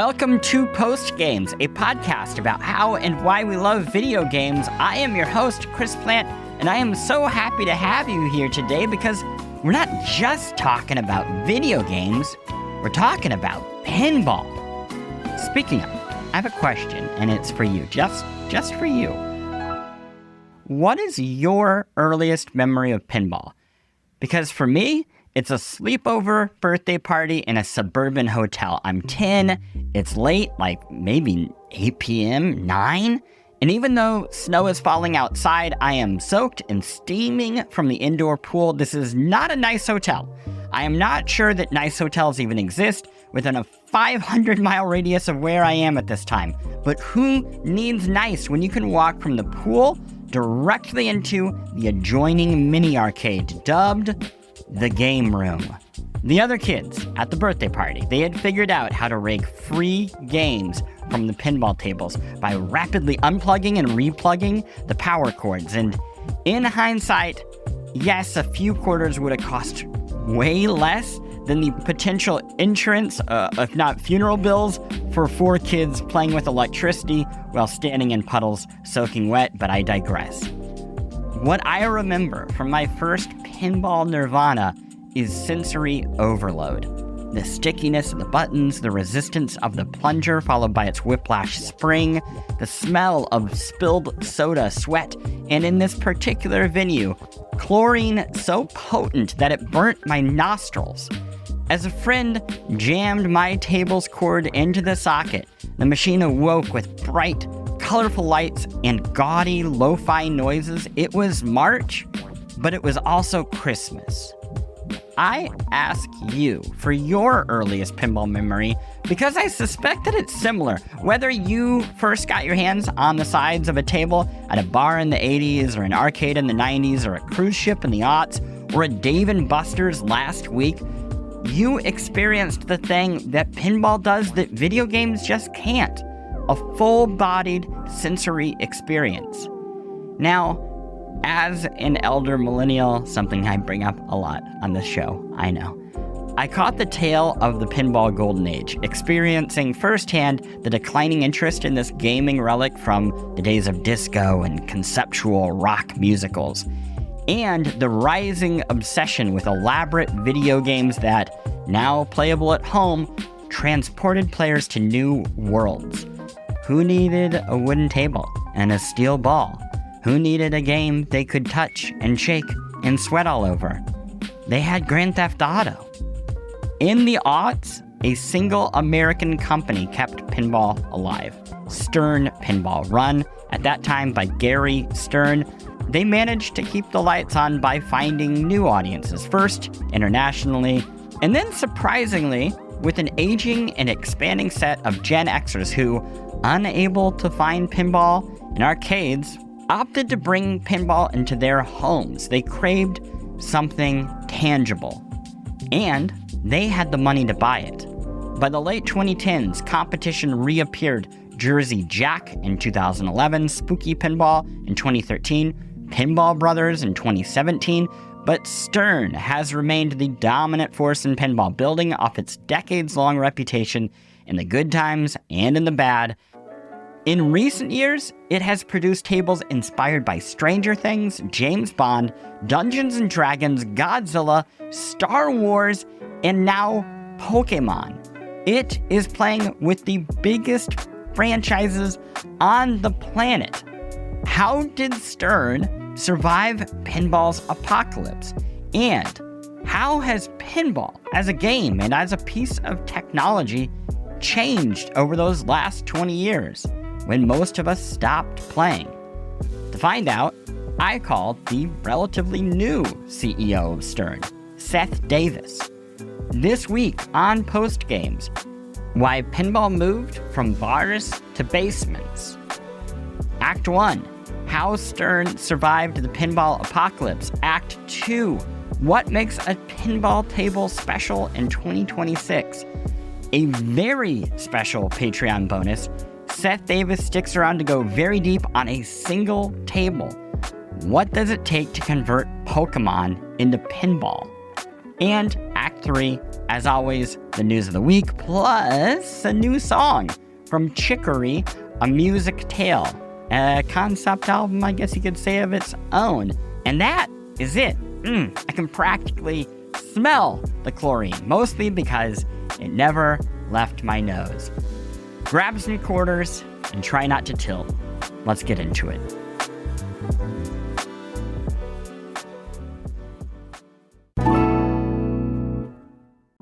Welcome to Post Games, a podcast about how and why we love video games. I am your host, Chris Plant, and I am so happy to have you here today because we're not just talking about video games, we're talking about pinball. Speaking of, I have a question, and it's for you, just for you. What is your earliest memory of pinball? Because for me, it's a sleepover birthday party in a suburban hotel. I'm 10, it's late, like maybe 8 p.m., 9, and even though snow is falling outside, I am soaked and steaming from the indoor pool. This is not a nice hotel. I am not sure that nice hotels even exist within a 500-mile radius of where I am at this time. But who needs nice when you can walk from the pool directly into the adjoining mini arcade, dubbed the game room? The other kids at the birthday party, they had figured out how to rig free games from the pinball tables by rapidly unplugging and replugging the power cords. And in hindsight, yes, a few quarters would have cost way less than the potential insurance, if not funeral bills, for 4 kids playing with electricity while standing in puddles soaking wet, but I digress. What I remember from my first pinball nirvana is sensory overload. The stickiness of the buttons, the resistance of the plunger followed by its whiplash spring, the smell of spilled soda, sweat, and in this particular venue, chlorine so potent that it burnt my nostrils. As a friend jammed my table's cord into the socket, the machine awoke with bright, colorful lights and gaudy lo-fi noises. It was March, but it was also Christmas. I ask you for your earliest pinball memory because I suspect that it's similar. Whether you first got your hands on the sides of a table at a bar in the 80s or an arcade in the 90s or a cruise ship in the aughts or a Dave & Buster's last week, you experienced the thing that pinball does that video games just can't. A full-bodied sensory experience. Now, as an elder millennial, something I bring up a lot on this show, I know, I caught the tail of the pinball golden age, experiencing firsthand the declining interest in this gaming relic from the days of disco and conceptual rock musicals, and the rising obsession with elaborate video games that, now playable at home, transported players to new worlds. Who needed a wooden table and a steel ball? Who needed a game they could touch and shake and sweat all over? They had Grand Theft Auto. In the aughts, a single American company kept pinball alive. Stern Pinball, run at that time by Gary Stern. They managed to keep the lights on by finding new audiences, first internationally, and then surprisingly, with an aging and expanding set of Gen Xers who, unable to find pinball in arcades, opted to bring pinball into their homes. They craved something tangible, and they had the money to buy it. By the late 2010s, competition reappeared. Jersey Jack in 2011, Spooky Pinball in 2013, Pinball Brothers in 2017, but Stern has remained the dominant force in pinball, building off its decades-long reputation in the good times and in the bad. In recent years, it has produced tables inspired by Stranger Things, James Bond, Dungeons & Dragons, Godzilla, Star Wars, and now Pokemon. It is playing with the biggest franchises on the planet. How did Stern survive pinball's apocalypse? And how has pinball as a game and as a piece of technology changed over those last 20 years when most of us stopped playing? To find out, I called the relatively new CEO of Stern, Seth Davis. This week on Post Games, why pinball moved from bars to basements. Act 1, how Stern survived the pinball apocalypse. Act 2, what makes a pinball table special in 2026. A very special Patreon bonus, Seth Davis sticks around to go very deep on a single table. What does it take to convert Pokemon into pinball? And Act 3, As always, the news of the week, plus a new song from Chicory, A Music Tale, a concept album, I guess you could say, of its own. And that is it. I can practically smell the chlorine, mostly because it never left my nose. Grab some quarters and try not to tilt. Let's get into it.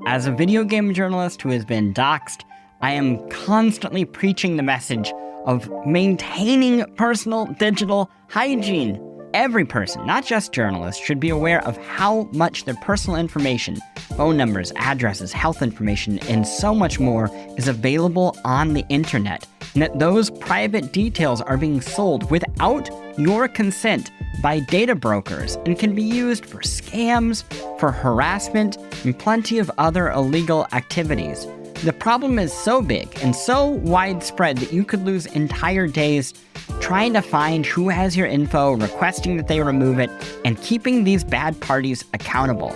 As a video game journalist who has been doxxed, I am constantly preaching the message of maintaining personal digital hygiene. Every person, not just journalists, should be aware of how much their personal information, phone numbers, addresses, health information, and so much more is available on the internet, and that those private details are being sold without your consent by data brokers and can be used for scams, for harassment, and plenty of other illegal activities. The problem is so big and so widespread that you could lose entire days trying to find who has your info, requesting that they remove it, and keeping these bad parties accountable.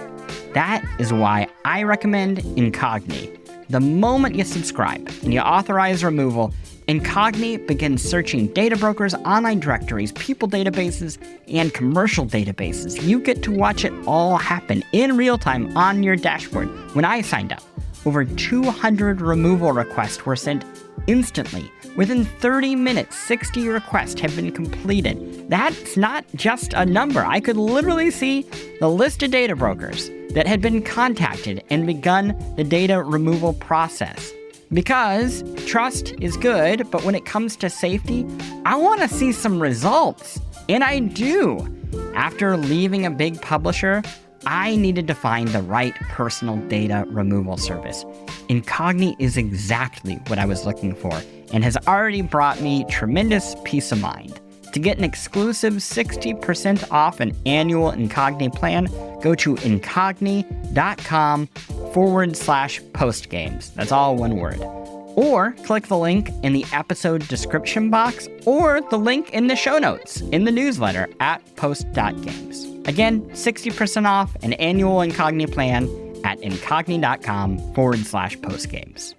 That is why I recommend Incogni. The moment you subscribe and you authorize removal, Incogni begins searching data brokers, online directories, people databases, and commercial databases. You get to watch it all happen in real time on your dashboard. When I signed up, over 200 removal requests were sent instantly. Within 30 minutes, 60 requests have been completed. That's not just a number. I could literally see the list of data brokers that had been contacted and begun the data removal process. Because trust is good, but when it comes to safety, I want to see some results. And I do. After leaving a big publisher, I needed to find the right personal data removal service. Incogni is exactly what I was looking for and has already brought me tremendous peace of mind. To get an exclusive 60% off an annual Incogni plan, go to incogni.com/postgames. That's all one word. Or click the link in the episode description box or the link in the show notes in the newsletter at post.games. Again, 60% off an annual Incogni plan at incogni.com/postgames.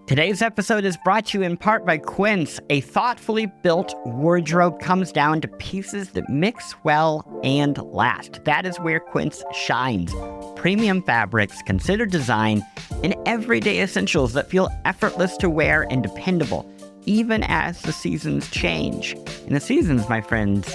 Today's episode is brought to you in part by Quince. A thoughtfully built wardrobe comes down to pieces that mix well and last. That is where Quince shines. Premium fabrics, considered design, and everyday essentials that feel effortless to wear and dependable, even as the seasons change. And the seasons, my friends,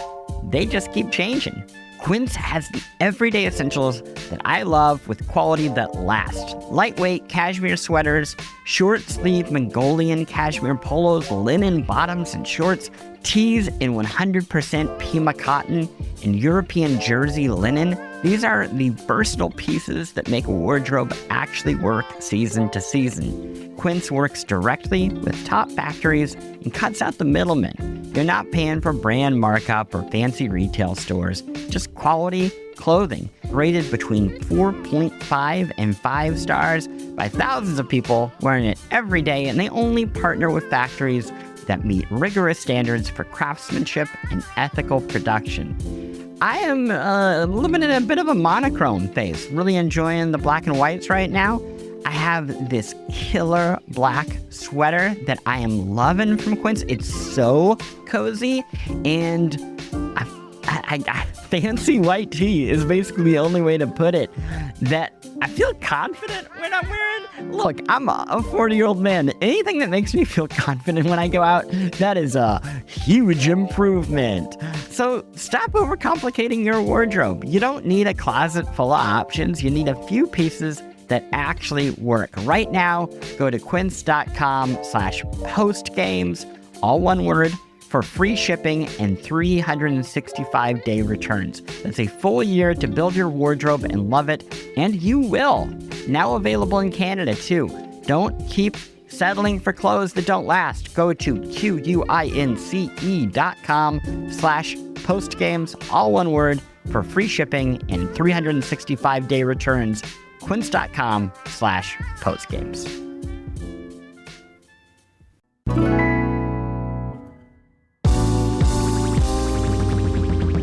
they just keep changing. Quince has the everyday essentials that I love with quality that lasts. Lightweight cashmere sweaters, short sleeve Mongolian cashmere polos, linen bottoms and shorts, tees in 100% Pima cotton, and European jersey linen. These are the versatile pieces that make a wardrobe actually work season to season. Quince works directly with top factories and cuts out the middlemen. You're not paying for brand markup or fancy retail stores, just quality clothing rated between 4.5 and 5 stars by thousands of people wearing it every day, and they only partner with factories that meet rigorous standards for craftsmanship and ethical production. I am living in a bit of a monochrome phase, really enjoying the black and whites right now. I have this killer black sweater that I am loving from Quince. It's so cozy, and I fancy white tee is basically the only way to put it, that I feel confident when I'm wearing. Look, I'm a 40-year-old man. Anything that makes me feel confident when I go out, that is a huge improvement. So stop overcomplicating your wardrobe. You don't need a closet full of options. You need a few pieces that actually work. Right now, go to quince.com/postgames, all one word, for free shipping and 365-day returns. That's a full year to build your wardrobe and love it, and you will. Now available in Canada, too. Don't keep settling for clothes that don't last. Go to quince.com/postgames, all one word, for free shipping and 365-day returns. quince.com/postgames.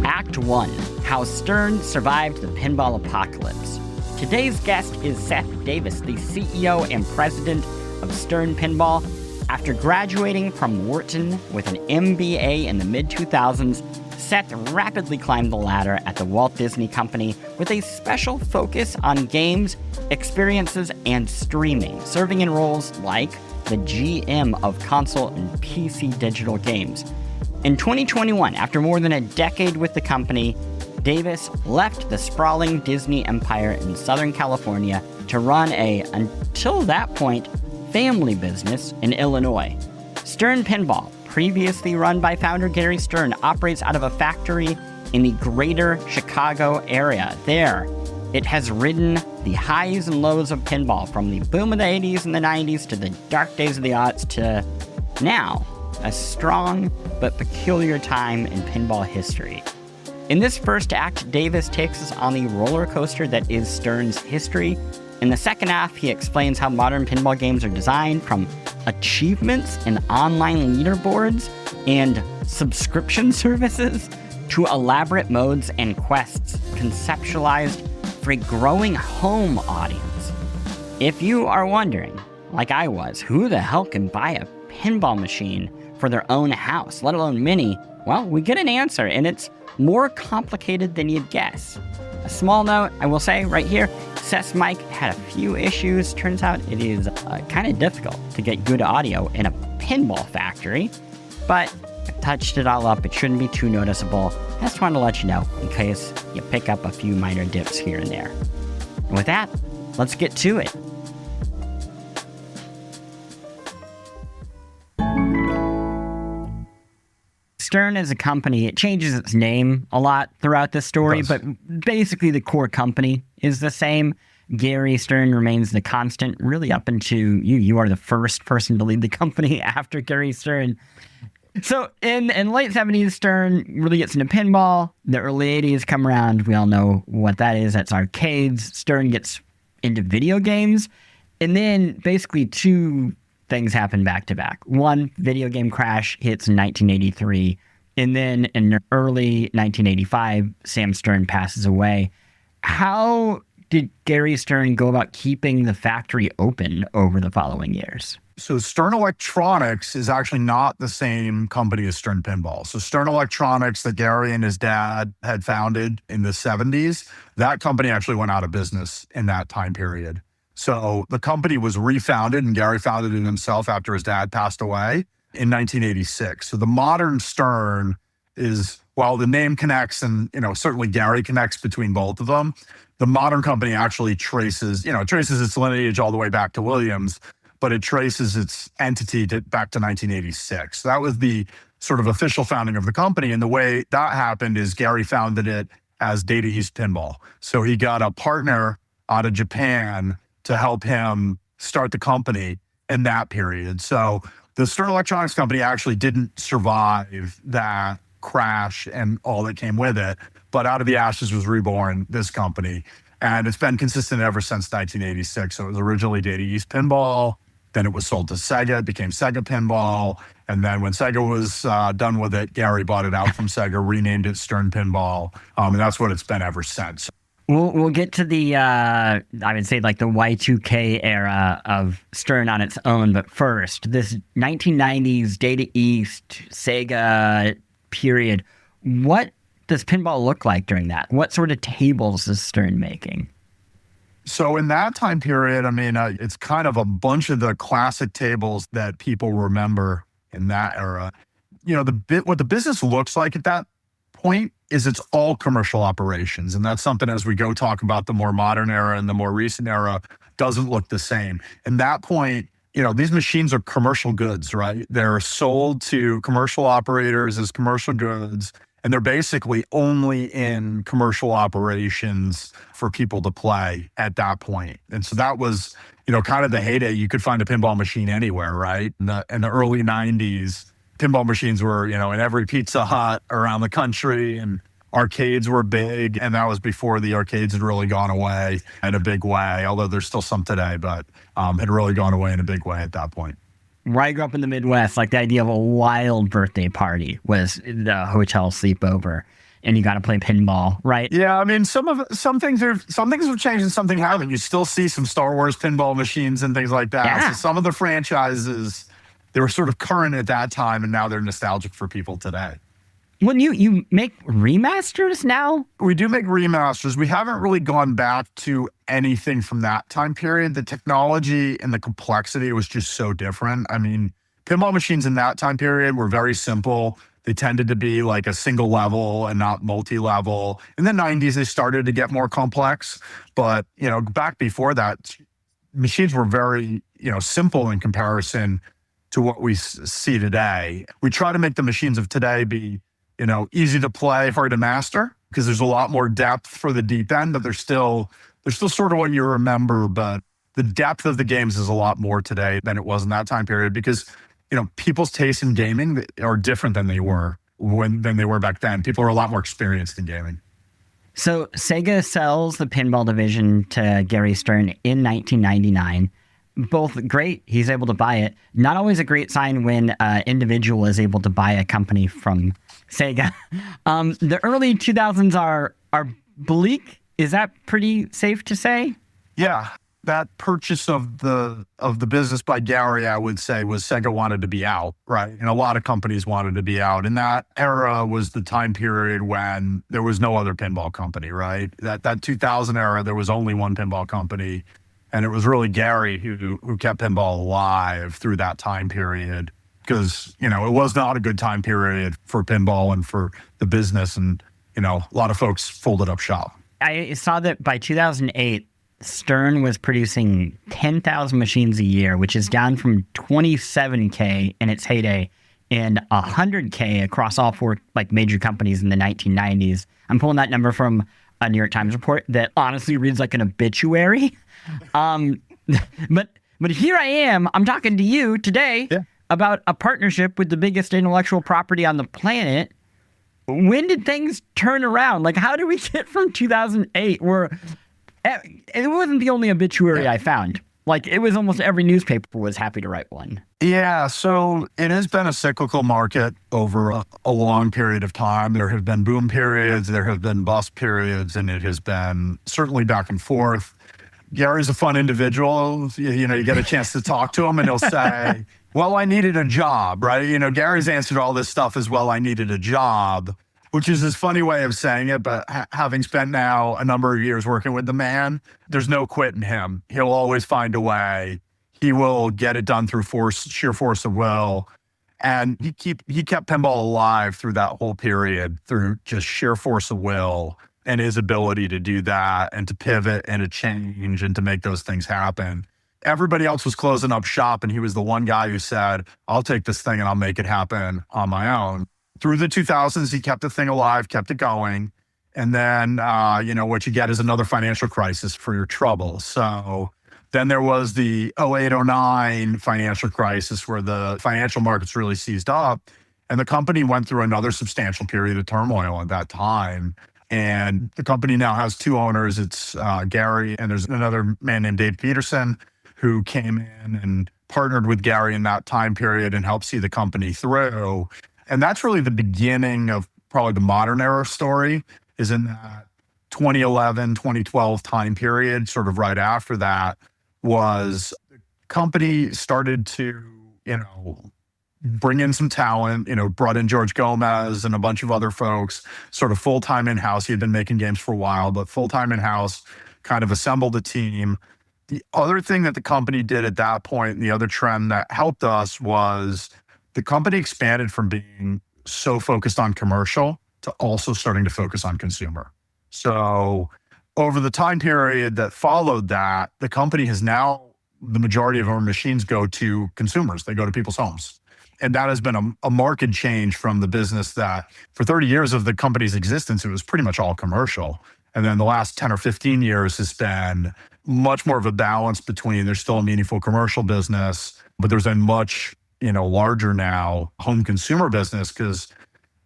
Act 1. How Stern Survived the Pinball Apocalypse. Today's guest is Seth Davis, the CEO and president of Stern Pinball. After graduating from Wharton with an MBA in the mid-2000s, Seth rapidly climbed the ladder at the Walt Disney Company with a special focus on games, experiences, and streaming, serving in roles like the GM of console and PC digital games. In 2021, after more than a decade with the company, Davis left the sprawling Disney empire in Southern California to run until that point, family business in Illinois. Stern Pinball, previously run by founder Gary Stern, operates out of a factory in the greater Chicago area. There, it has ridden the highs and lows of pinball, from the boom of the 80s and the 90s to the dark days of the aughts to now, a strong but peculiar time in pinball history. In this first act, Davis takes us on the roller coaster that is Stern's history. In the second half, he explains how modern pinball games are designed, from achievements and online leaderboards and subscription services to elaborate modes and quests conceptualized for a growing home audience. If you are wondering, like I was, who the hell can buy a pinball machine for their own house, let alone mini, well, we get an answer, and it's more complicated than you'd guess. A small note, I will say right here, Seth's mic had a few issues. Turns out it is kind of difficult to get good audio in a pinball factory, but I touched it all up. It shouldn't be too noticeable. I just wanted to let you know in case you pick up a few minor dips here and there. And with that, let's get to it. Stern as a company, it changes its name a lot throughout the story, but basically the core company is the same. Gary Stern remains the constant, really up into you. You are the first person to lead the company after Gary Stern. So in late 70s, Stern really gets into pinball. The early 80s come around. We all know what that is. That's arcades. Stern gets into video games. And then basically two things happen back to back. One, video game crash hits in 1983. And then in early 1985, Sam Stern passes away. How did Gary Stern go about keeping the factory open over the following years? So Stern Electronics is actually not the same company as Stern Pinball. So Stern Electronics that Gary and his dad had founded in the 70s, that company actually went out of business in that time period. So the company was refounded, and Gary founded it himself after his dad passed away in 1986. So the modern Stern is, while the name connects, and certainly Gary connects between both of them, the modern company actually traces its lineage all the way back to Williams, but it traces its entity back to 1986. So that was the sort of official founding of the company. And the way that happened is Gary founded it as Data East Pinball. So he got a partner out of Japan to help him start the company in that period. So the Stern Electronics company actually didn't survive that crash and all that came with it, but out of the ashes was reborn this company. And it's been consistent ever since 1986. So it was originally Data East Pinball, then it was sold to Sega, it became Sega Pinball. And then when Sega was done with it, Gary bought it out from Sega, renamed it Stern Pinball. And that's what it's been ever since. We'll get to the, I would say like the Y2K era of Stern on its own. But first, this 1990s Data East, Sega period, what does pinball look like during that? What sort of tables is Stern making? So in that time period, it's kind of a bunch of the classic tables that people remember in that era. What the business looks like at that point is it's all commercial operations. And that's something, as we go talk about the more modern era and the more recent era, doesn't look the same. And that point, these machines are commercial goods, right? They're sold to commercial operators as commercial goods, and they're basically only in commercial operations for people to play at that point. And so that was, kind of the heyday. You could find a pinball machine anywhere, right? In the early 90s, pinball machines were, in every Pizza Hut around the country, and arcades were big. And that was before the arcades had really gone away in a big way, although there's still some today, but had really gone away in a big way at that point. Where I grew up in the Midwest, like the idea of a wild birthday party was the hotel sleepover. and you got to play pinball, right? Yeah, I mean, some things have changed and something haven't. You still see some Star Wars pinball machines and things like that. Yeah. So some of the franchises, they were sort of current at that time, and now they're nostalgic for people today. When you make remasters now? We do make remasters. We haven't really gone back to anything from that time period. The technology and the complexity was just so different. I mean, pinball machines in that time period were very simple. They tended to be like a single level and not multi-level. In the 90s, they started to get more complex. But, back before that, machines were very, simple in comparison to what we see today. We try to make the machines of today be, easy to play, hard to master, because there's a lot more depth for the deep end, but they're still sort of what you remember. But the depth of the games is a lot more today than it was in that time period because, people's tastes in gaming are different than they were back then. People are a lot more experienced in gaming. So Sega sells the pinball division to Gary Stern in 1999. Both great. He's able to buy it. Not always a great sign when an individual is able to buy a company from Sega. The early 2000s are bleak. Is that pretty safe to say? Yeah. That purchase of the business by Gary, I would say, was Sega wanted to be out, right? And a lot of companies wanted to be out. And that era was the time period when there was no other pinball company, right? That 2000 era, there was only one pinball company. And it was really Gary who kept pinball alive through that time period because, it was not a good time period for pinball and for the business. And, a lot of folks folded up shop. I saw that by 2008, Stern was producing 10,000 machines a year, which is down from 27K in its heyday and 100K across all four major companies in the 1990s. I'm pulling that number from a New York Times report that honestly reads like an obituary. But here I am. I'm talking to you today about a partnership with the biggest intellectual property on the planet. When did things turn around? How did we get from 2008 where it wasn't the only obituary I found. It was almost every newspaper was happy to write one. Yeah, so it has been a cyclical market over a long period of time. There have been boom periods, there have been bust periods, and it has been certainly back and forth. Gary's a fun individual. You get a chance to talk to him and he'll say, well, I needed a job, right? Gary's answer to all this stuff is, well, I needed a job, which is his funny way of saying it. But having spent now a number of years working with the man, there's no quitting him. He'll always find a way. He will get it done through sheer force of will. And he kept pinball alive through that whole period through just sheer force of will and his ability to do that and to pivot and to change and to make those things happen. Everybody else was closing up shop, and he was the one guy who said, I'll take this thing and I'll make it happen on my own. Through the 2000s, he kept the thing alive, kept it going. And then, what you get is another financial crisis for your trouble. So then there was the 08-09 financial crisis where the financial markets really seized up. And the company went through another substantial period of turmoil at that time. And the company now has two owners. It's Gary, and there's another man named Dave Peterson who came in and partnered with Gary in that time period and helped see the company through. And that's really the beginning of probably the modern era story, is in that 2011, 2012 time period. Sort of right after that was the company started to, bring in some talent, brought in George Gomez and a bunch of other folks, sort of full-time in-house. He had been making games for a while, but full-time in-house, kind of assembled a team. The other thing that the company did at that point, and the other trend that helped us, was the company expanded from being so focused on commercial to also starting to focus on consumer. So over the time period that followed that, the company has now, the majority of our machines go to consumers. They go to people's homes. And that has been a marked change from the business that for 30 years of the company's existence, it was pretty much all commercial. And then the last 10 or 15 years has been much more of a balance between, there's still a meaningful commercial business, but there's a much, larger now home consumer business, because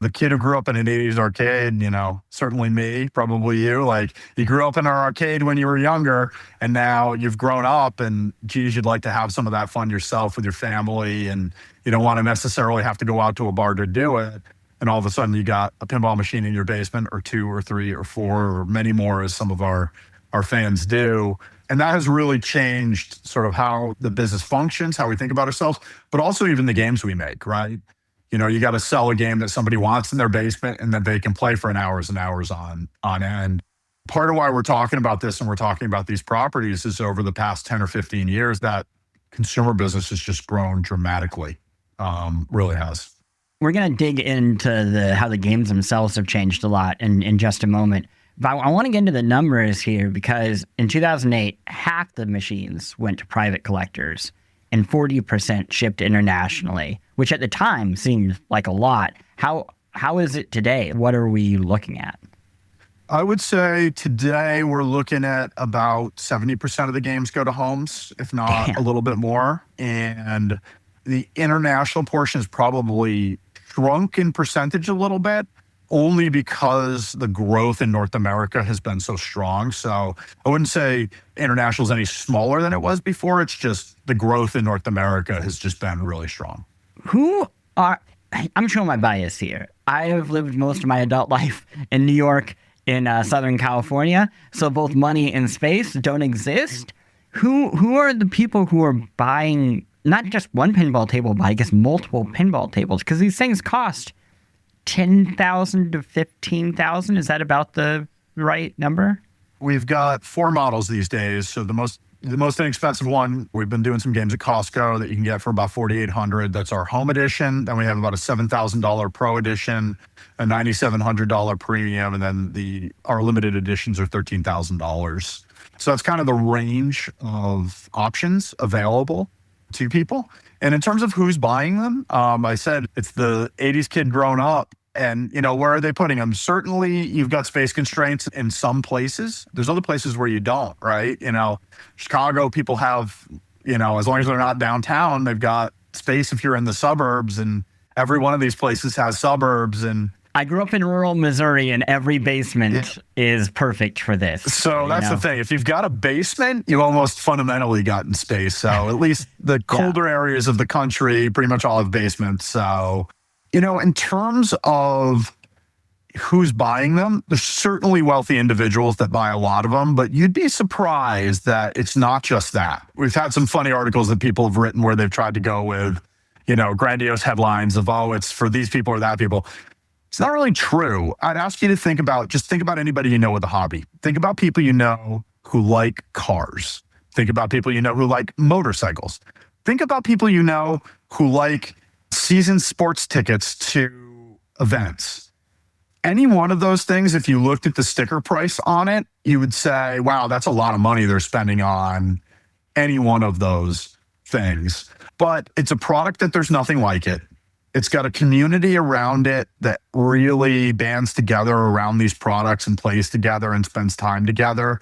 the kid who grew up in an 80s arcade, certainly me, probably you, you grew up in an arcade when you were younger, and now you've grown up and, geez, you'd like to have some of that fun yourself with your family, and you don't want to necessarily have to go out to a bar to do it. and all of a sudden you got a pinball machine in your basement, or 2 or 3 or 4 or many more, as some of our fans do. And that has really changed sort of how the business functions, how we think about ourselves, but also even the games we make, right? You got to sell a game that somebody wants in their basement and that they can play for hours and hours on end. Part of why we're talking about this and we're talking about these properties is over the past 10 or 15 years, that consumer business has just grown dramatically. Really has. We're going to dig into how the games themselves have changed a lot in just a moment. But I want to get into the numbers here, because in 2008, half the machines went to private collectors and 40% shipped internationally, which at the time seemed like a lot. How is it today? What are we looking at? I would say today we're looking at about 70% of the games go to homes, if not a little bit more. And the international portion has probably shrunk in percentage a little bit, only because the growth in North America has been so strong. So I wouldn't say international is any smaller than it was before. It's just the growth in North America has just been really strong. I'm showing my bias here. I have lived most of my adult life in New York, in Southern California. So both money and space don't exist. Who are the people who are buying not just one pinball table, but I guess multiple pinball tables? Because these things cost $10,000 to $15,000. Is that about the right number? We've got 4 models these days. So the most inexpensive one, we've been doing some games at Costco that you can get for about $4,800. That's our home edition. Then we have about a $7,000 pro edition, a $9,700 premium, and then our limited editions are $13,000. So that's kind of the range of options available to people. And in terms of who's buying them, I said it's the 80s kid grown up. And, where are they putting them? Certainly, you've got space constraints in some places. There's other places where you don't, right? Chicago, people have, as long as they're not downtown, they've got space if you're in the suburbs. And every one of these places has suburbs. And I grew up in rural Missouri, and every basement is perfect for this. So that's the thing. If you've got a basement, you almost fundamentally got in space. So at least the colder areas of the country pretty much all have basements. So, in terms of who's buying them, there's certainly wealthy individuals that buy a lot of them, but you'd be surprised that it's not just that. We've had some funny articles that people have written where they've tried to go with, grandiose headlines of, it's for these people or that people. It's not really true. I'd ask you to think about anybody you know with a hobby. Think about people you know who like cars. Think about people you know who like motorcycles. Think about people you know who like season sports tickets to events. Any one of those things, if you looked at the sticker price on it, you would say, wow, that's a lot of money they're spending on any one of those things. But it's a product that there's nothing like it. It's got a community around it that really bands together around these products and plays together and spends time together.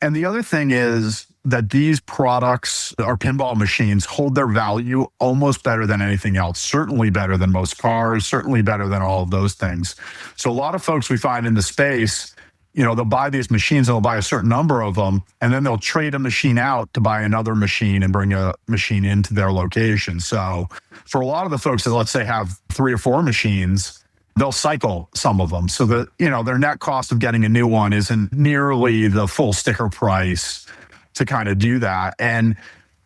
And the other thing is that these products, our pinball machines, hold their value almost better than anything else, certainly better than most cars, certainly better than all of those things. So a lot of folks we find in the space, they'll buy these machines, they'll buy a certain number of them, and then they'll trade a machine out to buy another machine and bring a machine into their location. So for a lot of the folks that, let's say, have 3 or 4 machines, they'll cycle some of them so that, their net cost of getting a new one isn't nearly the full sticker price to kind of do that. And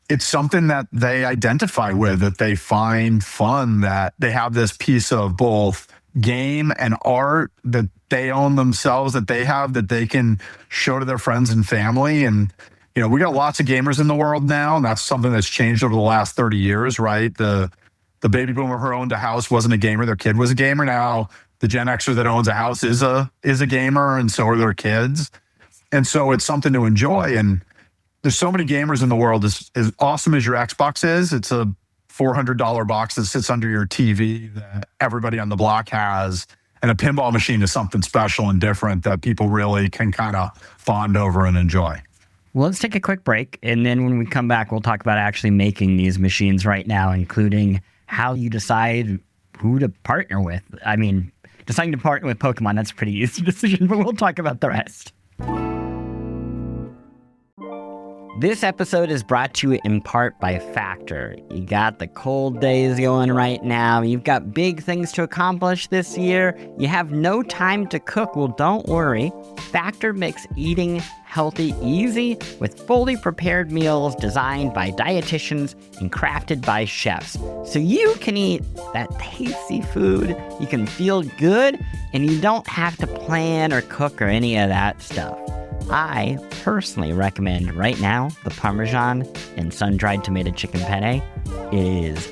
it's something that they identify with, that they find fun, that they have this piece of both game and art that they own themselves, that they have, that they can show to their friends and family. And, we got lots of gamers in the world now, and that's something that's changed over the last 30 years, right? The baby boomer who owned a house wasn't a gamer. Their kid was a gamer. Now the Gen Xer that owns a house is a gamer, and so are their kids. And so it's something to enjoy. And there's so many gamers in the world. As awesome as your Xbox is, it's a $400 box that sits under your TV that everybody on the block has. And a pinball machine is something special and different that people really can kind of bond over and enjoy. Well, let's take a quick break. And then when we come back, we'll talk about actually making these machines right now, including how you decide who to partner with. I mean, deciding to partner with Pokemon, that's a pretty easy decision, but we'll talk about the rest. This episode is brought to you in part by Factor. You got the cold days going right now. You've got big things to accomplish this year. You have no time to cook. Well, don't worry. Factor makes eating healthy easy with fully prepared meals designed by dietitians and crafted by chefs. So you can eat that tasty food, you can feel good, and you don't have to plan or cook or any of that stuff. I personally recommend right now the Parmesan and sun-dried tomato chicken penne. It is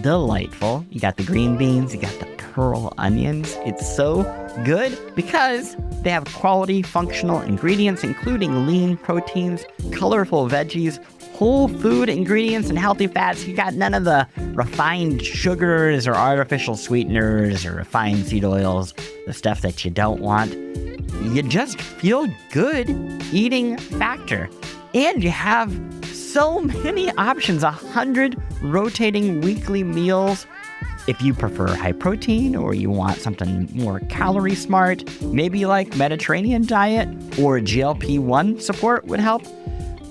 delightful. You got the green beans, you got the pearl onions. It's so good because they have quality functional ingredients, including lean proteins, colorful veggies, whole food ingredients, and healthy fats. You got none of the refined sugars or artificial sweeteners or refined seed oils, the stuff that you don't want. You just feel good eating Factor. And you have so many options, 100 rotating weekly meals. If you prefer high protein or you want something more calorie smart, maybe you like Mediterranean diet or GLP-1 support would help,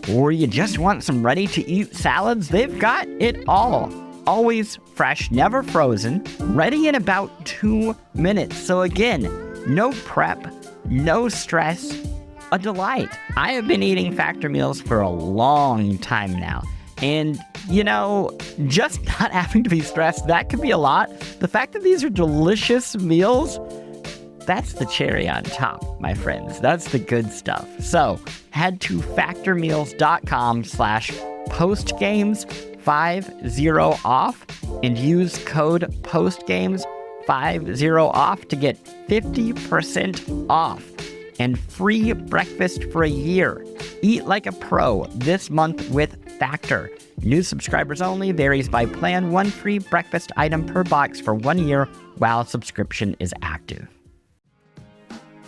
or you just want some ready-to-eat salads, they've got it all. Always fresh, never frozen, ready in about 2 minutes. So again, no prep, no stress, a delight. I have been eating Factor meals for a long time now. And, just not having to be stressed, that could be a lot. The fact that these are delicious meals, that's the cherry on top, my friends. That's the good stuff. So head to factormeals.com/postgames50off and use code postgames50off to get 50% off and free breakfast for a year. Eat like a pro this month with Factor. New subscribers only, varies by plan, 1 free breakfast item per box for 1 year while subscription is active.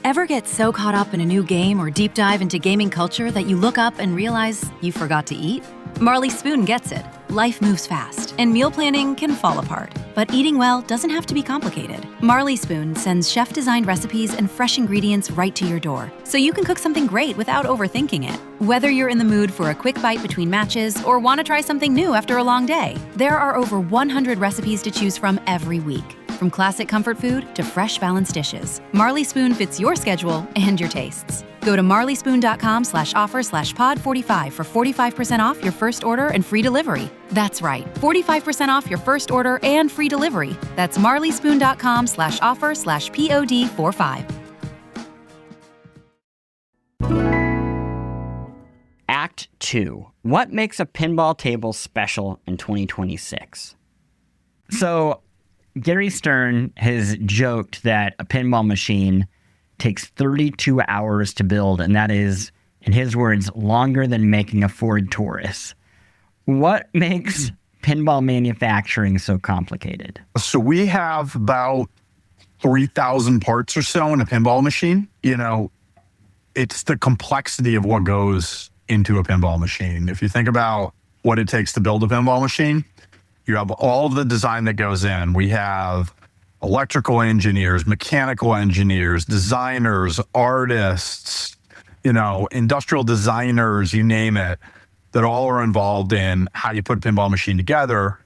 Ever get so caught up in a new game or deep dive into gaming culture that you look up and realize you forgot to eat? Marley Spoon gets it. Life moves fast, and meal planning can fall apart. But eating well doesn't have to be complicated. Marley Spoon sends chef-designed recipes and fresh ingredients right to your door, so you can cook something great without overthinking it. Whether you're in the mood for a quick bite between matches or want to try something new after a long day, there are over 100 recipes to choose from every week. From classic comfort food to fresh, balanced dishes, Marley Spoon fits your schedule and your tastes. Go to marleyspoon.com/offer/pod45 for 45% off your first order and free delivery. That's right, 45% off your first order and free delivery. That's marleyspoon.com/offer/pod45. Act 2. What makes a pinball table special in 2026? So, Gary Stern has joked that a pinball machine takes 32 hours to build, and that is, in his words, longer than making a Ford Taurus. What makes pinball manufacturing so complicated? So we have about 3,000 parts or so in a pinball machine. It's the complexity of what goes into a pinball machine. If you think about what it takes to build a pinball machine, you have all of the design that goes in. We have electrical engineers, mechanical engineers, designers, artists, industrial designers, you name it, that all are involved in how you put a pinball machine together.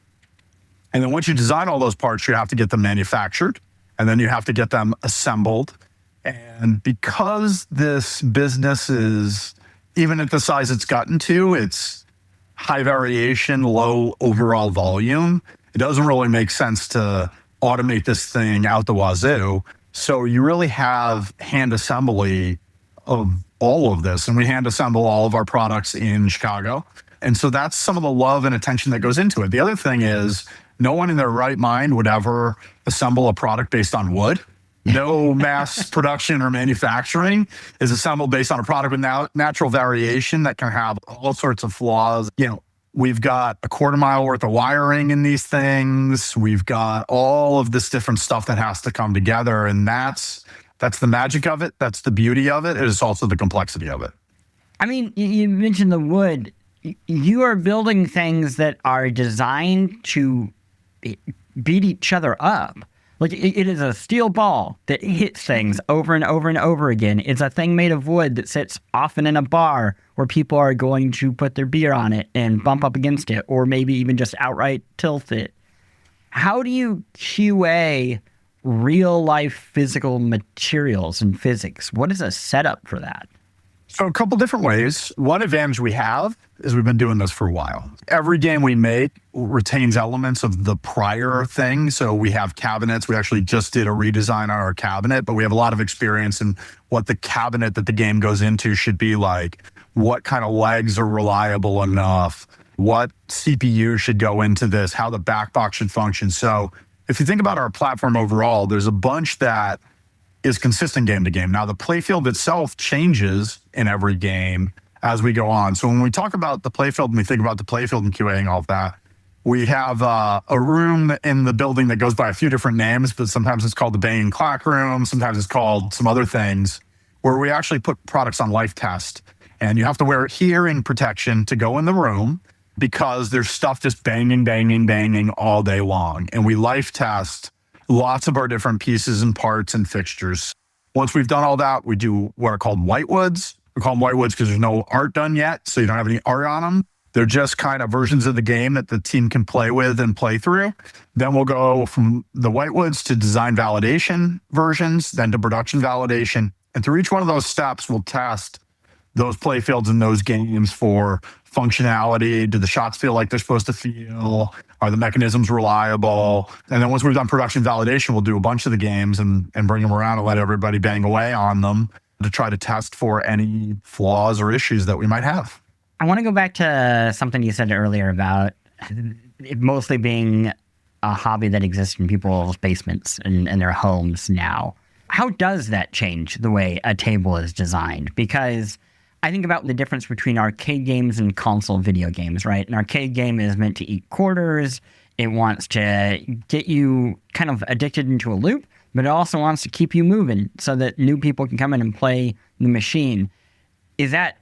And then once you design all those parts, you have to get them manufactured, and then you have to get them assembled. And because this business is, even at the size it's gotten to, it's high variation, low overall volume, it doesn't really make sense to automate this thing out the wazoo. So you really have hand assembly of all of this. And we hand assemble all of our products in Chicago. And so that's some of the love and attention that goes into it. The other thing is no one in their right mind would ever assemble a product based on wood. No mass production or manufacturing is assembled based on a product with natural variation that can have all sorts of flaws. We've got a quarter mile worth of wiring in these things. We've got all of this different stuff that has to come together. And that's the magic of it. That's the beauty of it. It is also the complexity of it. I mean, you mentioned the wood. You are building things that are designed to beat each other up. Like, it is a steel ball that hits things over and over and over again. It's a thing made of wood that sits often in a bar where people are going to put their beer on it and bump up against it, or maybe even just outright tilt it. How do you QA real-life physical materials and physics? What is a setup for that? So a couple different ways. One advantage we have is we've been doing this for a while. Every game we make retains elements of the prior thing. So we have cabinets. We actually just did a redesign on our cabinet, but we have a lot of experience in what the cabinet that the game goes into should be like, what kind of legs are reliable enough, what CPU should go into this, how the back box should function. So if you think about our platform overall, there's a bunch that is consistent game to game. Now, the playfield itself changes in every game as we go on. So when we talk about the playfield and we think about the playfield and QAing all of that, we have a room in the building that goes by a few different names, but sometimes it's called the banging clack room. Sometimes it's called some other things, where we actually put products on life test. And you have to wear hearing protection to go in the room because there's stuff just banging, banging, banging all day long. And we life test lots of our different pieces and parts and fixtures. Once we've done all that, we do what are called whitewoods. We call them whitewoods because there's no art done yet, so you don't have any art on them. They're just kind of versions of the game that the team can play with and play through. Then we'll go from the whitewoods to design validation versions, then to production validation. And through each one of those steps, we'll test those playfields in those games for functionality. Do the shots feel like they're supposed to feel? Are the mechanisms reliable? And then once we've done production validation, we'll do a bunch of the games and bring them around and let everybody bang away on them to try to test for any flaws or issues that we might have. I want to go back to something you said earlier about it mostly being a hobby that exists in people's basements and their homes now. How does that change the way a table is designed? Because I think about the difference between arcade games and console video games, right? An arcade game is meant to eat quarters. It wants to get you kind of addicted into a loop, but it also wants to keep you moving so that new people can come in and play the machine. Is that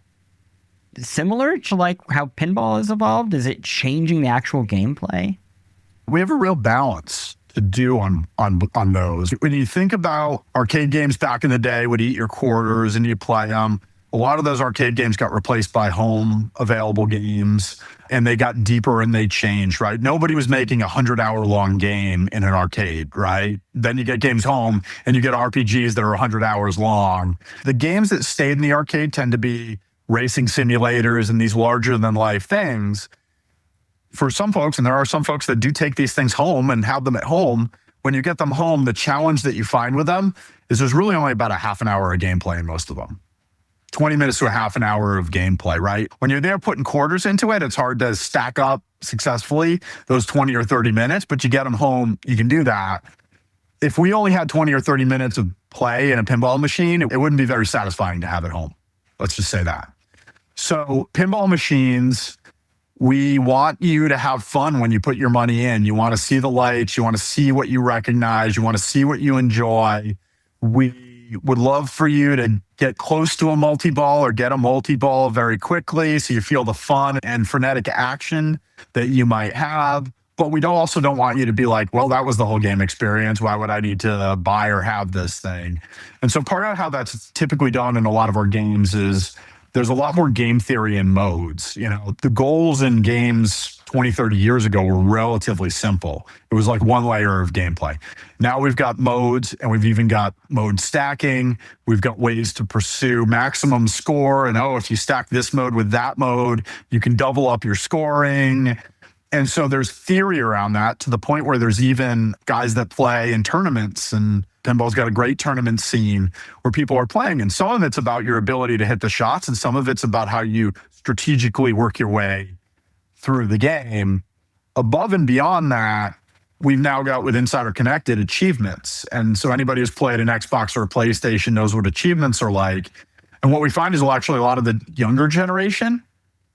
similar to like how pinball has evolved? Is it changing the actual gameplay? We have a real balance to do on those. When you think about arcade games back in the day would eat your quarters and you play them, a lot of those arcade games got replaced by home available games and they got deeper and they changed, right? Nobody was making a 100-hour-long game in an arcade, right? Then you get games home and you get RPGs that are 100 hours long. The games that stayed in the arcade tend to be racing simulators and these larger-than-life things. For some folks, and there are some folks that do take these things home and have them at home, when you get them home, the challenge that you find with them is there's really only about a half an hour of gameplay in most of them. 20 minutes to a half an hour of gameplay, right? When you're there putting quarters into it, it's hard to stack up successfully those 20 or 30 minutes, but you get them home, you can do that. If we only had 20 or 30 minutes of play in a pinball machine, it wouldn't be very satisfying to have at home. Let's just say that. So pinball machines, we want you to have fun when you put your money in. You want to see the lights. You want to see what you recognize. You want to see what you enjoy. We would love for you to get close to a multi-ball or get a multi-ball very quickly so you feel the fun and frenetic action that you might have. But we also don't want you to be like, well, that was the whole game experience. Why would I need to buy or have this thing? And so part of how that's typically done in a lot of our games is there's a lot more game theory and modes. You know, the goals in games 20, 30 years ago were relatively simple. It was like one layer of gameplay. Now we've got modes and we've even got mode stacking. We've got ways to pursue maximum score. And if you stack this mode with that mode, you can double up your scoring. And so there's theory around that to the point where there's even guys that play in tournaments, and pinball's got a great tournament scene where people are playing. And some of it's about your ability to hit the shots, and some of it's about how you strategically work your way through the game. Above and beyond that, we've now got with Insider Connected achievements. And so anybody who's played an Xbox or a PlayStation knows what achievements are like. And what we find is actually a lot of the younger generation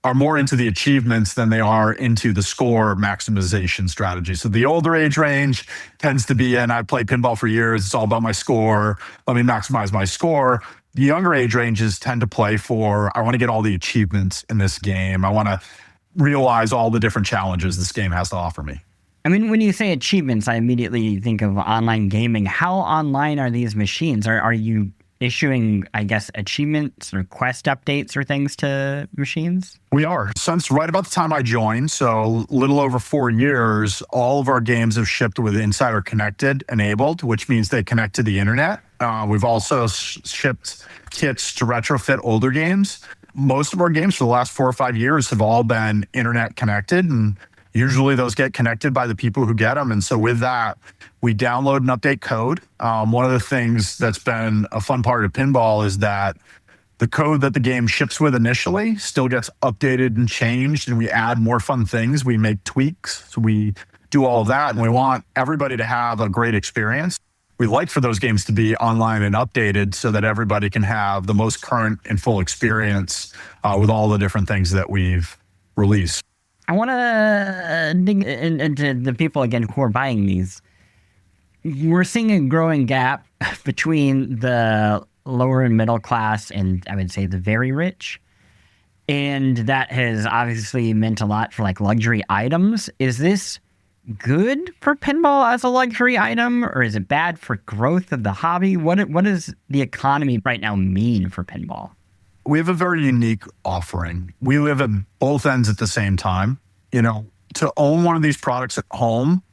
are more into the achievements than they are into the score maximization strategy. So the older age range tends to be, and I've played pinball for years, it's all about my score. Let me maximize my score. The younger age ranges tend to play for, I want to get all the achievements in this game. I want to realize all the different challenges this game has to offer me. I mean, when you say achievements, I immediately think of online gaming. How online are these machines? Are you issuing, I guess, achievements or quest updates or things to machines? We are. Since right about the time I joined, so a little over 4 years, all of our games have shipped with Insider Connected enabled, which means they connect to the internet. We've also shipped kits to retrofit older games. Most of our games for the last 4 or 5 years have all been internet connected, and usually those get connected by the people who get them. And so with that, we download and update code. One of the things that's been a fun part of Pinball is that the code that the game ships with initially still gets updated and changed, and we add more fun things. We make tweaks. So we do all of that, and we want everybody to have a great experience. We like for those games to be online and updated so that everybody can have the most current and full experience with all the different things that we've released. I want to dig into the people, again, who are buying these. We're seeing a growing gap between the lower and middle class and, I would say, the very rich. And that has obviously meant a lot for like luxury items. Is this good for pinball as a luxury item, or is it bad for growth of the hobby? What does the economy right now mean for pinball? We have a very unique offering. We live at both ends at the same time. You know, to own one of these products at home,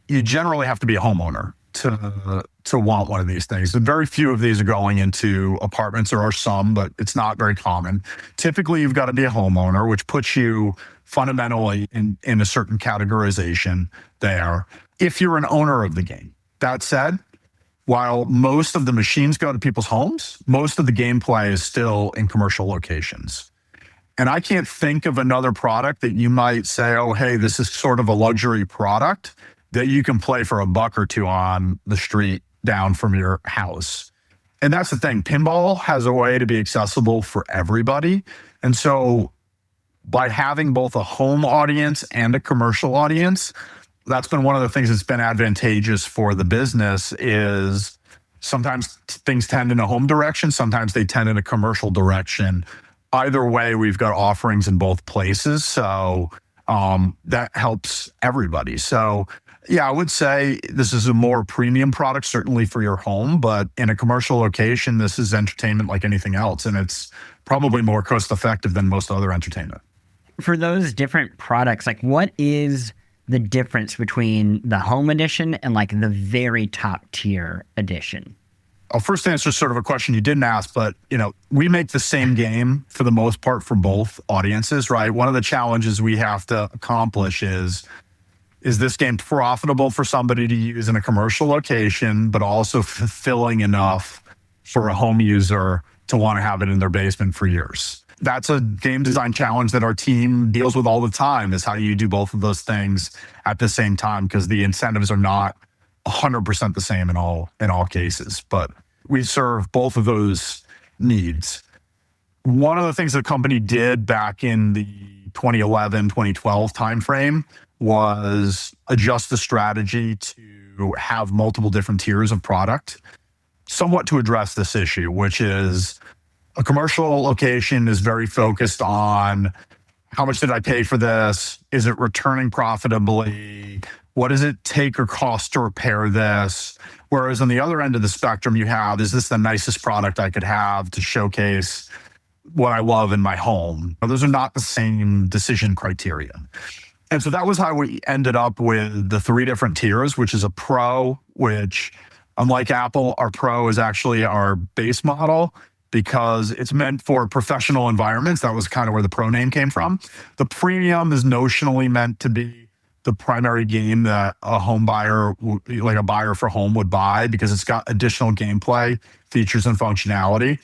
you generally have to be a homeowner to want one of these things. And very few of these are going into apartments. There are some, but it's not very common. Typically, you've got to be a homeowner, which puts you fundamentally in a certain categorization there if you're an owner of the game. That said, while most of the machines go to people's homes, most of the gameplay is still in commercial locations. And I can't think of another product that you might say, oh, hey, this is sort of a luxury product that you can play for $1 or $2 on the street down from your house. And that's the thing. Pinball has a way to be accessible for everybody. And so by having both a home audience and a commercial audience, that's been one of the things that's been advantageous for the business is sometimes things tend in a home direction, sometimes they tend in a commercial direction. Either way, we've got offerings in both places. So that helps everybody. So yeah, I would say this is a more premium product, certainly for your home, but in a commercial location, this is entertainment like anything else. And it's probably more cost effective than most other entertainment. For those different products, like what is the difference between the home edition and like the very top tier edition? I'll first answer sort of a question you didn't ask, but you know, we make the same game for the most part for both audiences, right? One of the challenges we have to accomplish is this game profitable for somebody to use in a commercial location, but also fulfilling enough for a home user to want to have it in their basement for years? That's a game design challenge that our team deals with all the time, is how do you do both of those things at the same time? Because the incentives are not 100% the same in all cases, but we serve both of those needs. One of the things the company did back in the 2011, 2012 timeframe was adjust the strategy to have multiple different tiers of product, somewhat to address this issue, which is a commercial location is very focused on how much did I pay for this? Is it returning profitably? What does it take or cost to repair this? Whereas on the other end of the spectrum, you have, is this the nicest product I could have to showcase what I love in my home? Those are not the same decision criteria. And so that was how we ended up with the 3 different tiers, which is a Pro, which unlike Apple, our Pro is actually our base model because it's meant for professional environments. That was kind of where the Pro name came from. The Premium is notionally meant to be the primary game that a home buyer, like a buyer for home, would buy because it's got additional gameplay, features, and functionality.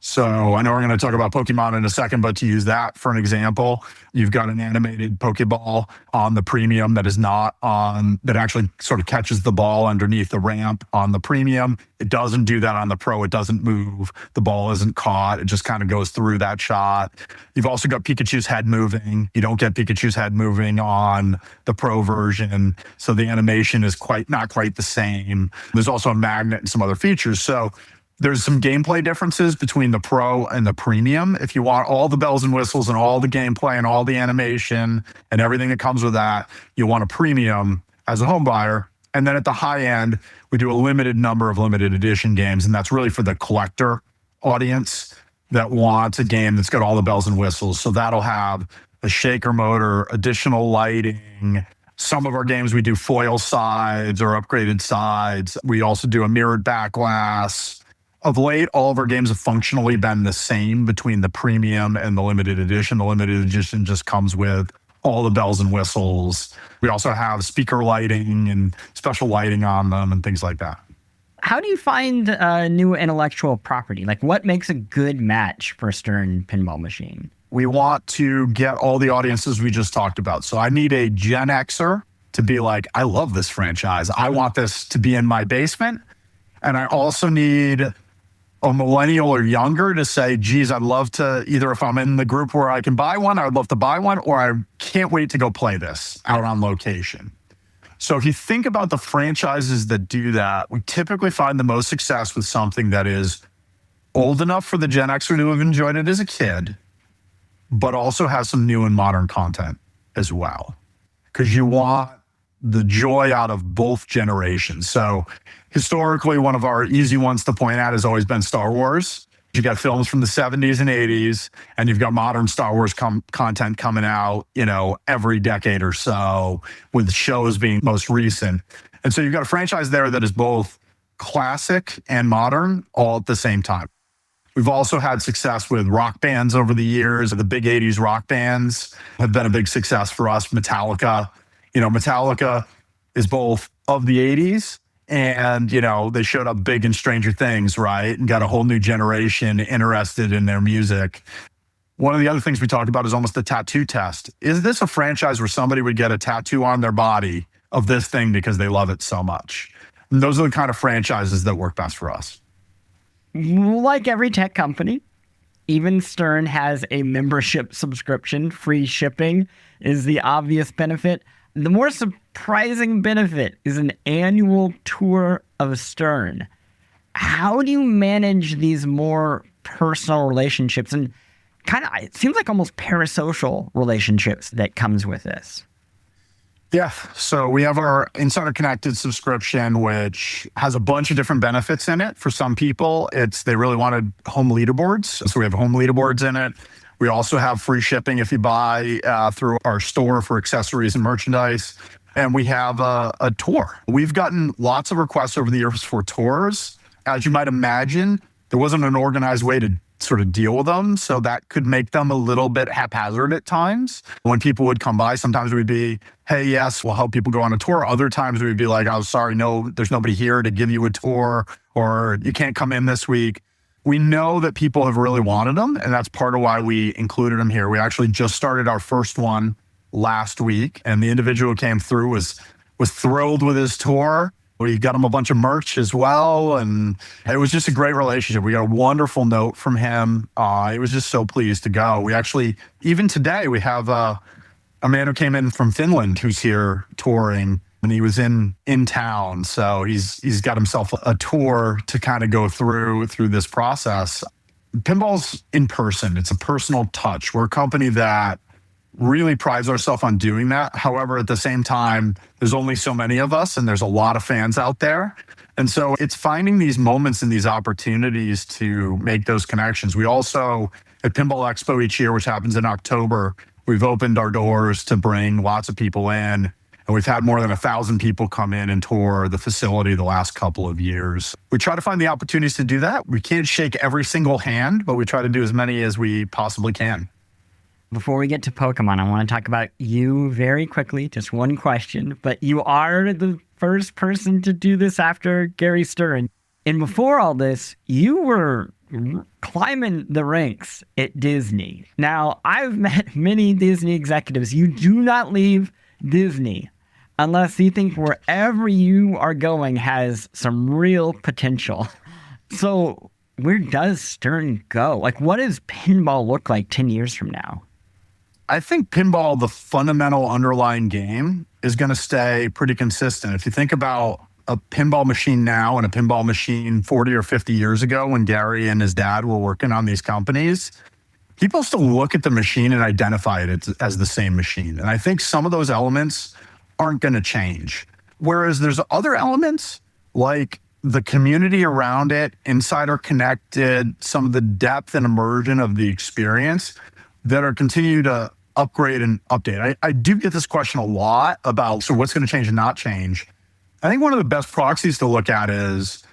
So I know we're going to talk about Pokemon in a second, but to use that for an example, you've got an animated Pokeball on the Premium that is not on, that actually sort of catches the ball underneath the ramp on the Premium. It doesn't do that on the Pro. It doesn't move. The ball isn't caught. It just kind of goes through that shot. You've also got Pikachu's head moving. You don't get Pikachu's head moving on the Pro version. So the animation is not quite the same. There's also a magnet and some other features. So there's some gameplay differences between the Pro and the Premium. If you want all the bells and whistles and all the gameplay and all the animation and everything that comes with that, you want a Premium as a home buyer. And then at the high end, we do a limited number of limited edition games. And that's really for the collector audience that wants a game that's got all the bells and whistles. So that'll have a shaker motor, additional lighting. Some of our games, we do foil sides or upgraded sides. We also do a mirrored back glass. Of late, all of our games have functionally been the same between the premium and the limited edition. The limited edition just comes with all the bells and whistles. We also have speaker lighting and special lighting on them and things like that. How do you find new intellectual property? Like, what makes a good match for a Stern pinball machine? We want to get all the audiences we just talked about. So I need a Gen Xer to be like, I love this franchise. I want this to be in my basement. And I also need a millennial or younger to say, geez, I'd love to, either if I'm in the group where I can buy one, I'd love to buy one, or I can't wait to go play this out on location. So if you think about the franchises that do that, we typically find the most success with something that is old enough for the Gen Xer to have enjoyed it as a kid, but also has some new and modern content as well. Because you want the joy out of both generations. So historically, one of our easy ones to point at has always been Star Wars. You got films from the 70s and 80s, and you've got modern Star Wars content coming out, every decade or so, with shows being most recent. And so you've got a franchise there that is both classic and modern all at the same time. We've also had success with rock bands over the years. The big 80s rock bands have been a big success for us. Metallica, Metallica is both of the 80s and, they showed up big in Stranger Things, right? And got a whole new generation interested in their music. One of the other things we talked about is almost the tattoo test. Is this a franchise where somebody would get a tattoo on their body of this thing because they love it so much? And those are the kind of franchises that work best for us. Like every tech company, even Stern has a membership subscription. Free shipping is the obvious benefit. The more surprising benefit is an annual tour of Stern. How do you manage these more personal relationships and it seems like almost parasocial relationships that comes with this? Yeah. So we have our Insider Connected subscription, which has a bunch of different benefits in it. For some people, they really wanted home leaderboards. So we have home leaderboards in it. We also have free shipping if you buy through our store for accessories and merchandise. And we have a tour. We've gotten lots of requests over the years for tours. As you might imagine, there wasn't an organized way to sort of deal with them. So that could make them a little bit haphazard at times. When people would come by, sometimes we'd be, hey, yes, we'll help people go on a tour. Other times we'd be like, oh, sorry, no, there's nobody here to give you a tour, or you can't come in this week. We know that people have really wanted them, and that's part of why we included them here. We actually just started our first one last week, and the individual who came through was thrilled with his tour. We got him a bunch of merch as well, and it was just a great relationship. We got a wonderful note from him. He was just so pleased to go. We actually, even today, we have a man who came in from Finland who's here touring, and he was in town. So he's got himself a tour to kind of go through this process. Pinball's in person. It's a personal touch. We're a company that really prides ourselves on doing that. However, at the same time, there's only so many of us and there's a lot of fans out there. And so it's finding these moments and these opportunities to make those connections. We also, at Pinball Expo each year, which happens in October, we've opened our doors to bring lots of people in. And we've had more than 1,000 people come in and tour the facility the last couple of years. We try to find the opportunities to do that. We can't shake every single hand, but we try to do as many as we possibly can. Before we get to Pokemon, I want to talk about you very quickly. Just one question, but you are the first person to do this after Gary Stern. And before all this, you were climbing the ranks at Disney. Now, I've met many Disney executives. You do not leave Disney unless you think wherever you are going has some real potential. So where does Stern go? Like, what does pinball look like 10 years from now? I think pinball, the fundamental underlying game, is going to stay pretty consistent. If you think about a pinball machine now and a pinball machine 40 or 50 years ago when Gary and his dad were working on these companies, people still look at the machine and identify it as the same machine. And I think some of those elements aren't going to change. Whereas there's other elements like the community around it, insider connected, some of the depth and immersion of the experience that are continue to upgrade and update. I do get this question a lot about, so what's going to change and not change? I think one of the best proxies to look at is,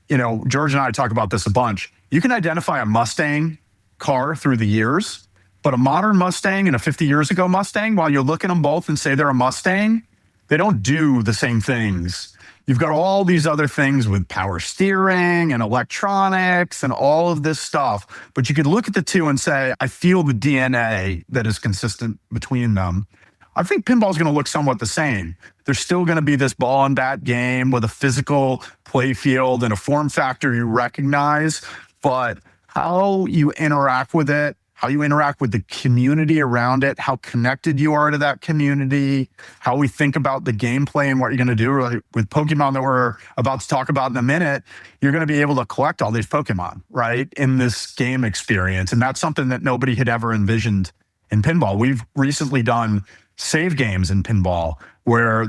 George and I talk about this a bunch. You can identify a Mustang car through the years, but a modern Mustang and a 50 years ago Mustang, while you look at them both and say they're a Mustang, they don't do the same things. You've got all these other things with power steering and electronics and all of this stuff. But you could look at the two and say, I feel the DNA that is consistent between them. I think pinball is going to look somewhat the same. There's still going to be this ball and bat game with a physical play field and a form factor you recognize, but how you interact with it, how you interact with the community around it, how connected you are to that community, how we think about the gameplay and what you're going to do. Like with Pokemon that we're about to talk about in a minute, you're going to be able to collect all these Pokemon, right, in this game experience. And that's something that nobody had ever envisioned in pinball. We've recently done save games in pinball where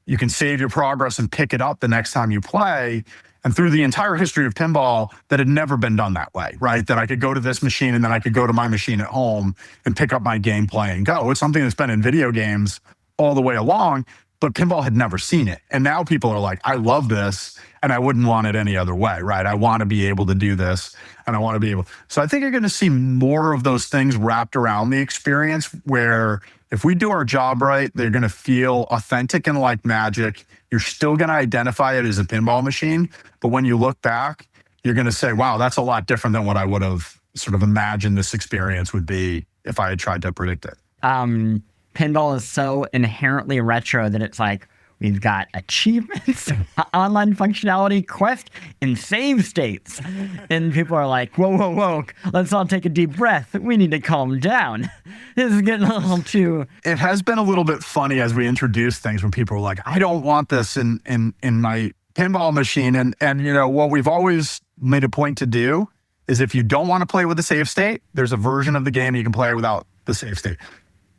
you can save your progress and pick it up the next time you play. And through the entire history of pinball, that had never been done that way, right? That I could go to this machine and then I could go to my machine at home and pick up my gameplay and go. It's something that's been in video games all the way along, but pinball had never seen it. And now people are like, I love this and I wouldn't want it any other way, right? I want to be able to do this and I want to be able. So I think you're going to see more of those things wrapped around the experience where if we do our job right, they're going to feel authentic and like magic. You're still going to identify it as a pinball machine. But when you look back, you're going to say, wow, that's a lot different than what I would have sort of imagined this experience would be if I had tried to predict it. Pinball is so inherently retro that it's like, we've got achievements, online functionality, quest, and save states. And people are like, whoa, let's all take a deep breath. We need to calm down. This is getting a little too... It has been a little bit funny as we introduce things when people are like, I don't want this in my pinball machine. And what we've always made a point to do is if you don't want to play with the save state, there's a version of the game you can play without the save state.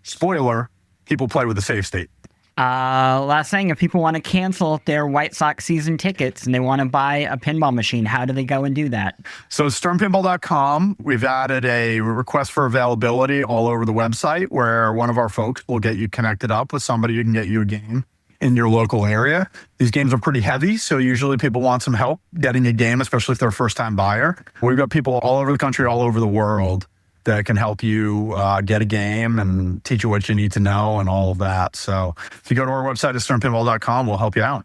Spoiler, people play with the save state. Last thing, if people want to cancel their White Sox season tickets and they want to buy a pinball machine, how do they go and do that? So sternpinball.com, we've added a request for availability all over the website where one of our folks will get you connected up with somebody who can get you a game in your local area. These games are pretty heavy, so usually people want some help getting a game, especially if they're a first-time buyer. We've got people all over the country, all over the world that can help you get a game and teach you what you need to know and all of that. So if you go to our website at sternpinball.com, we'll help you out.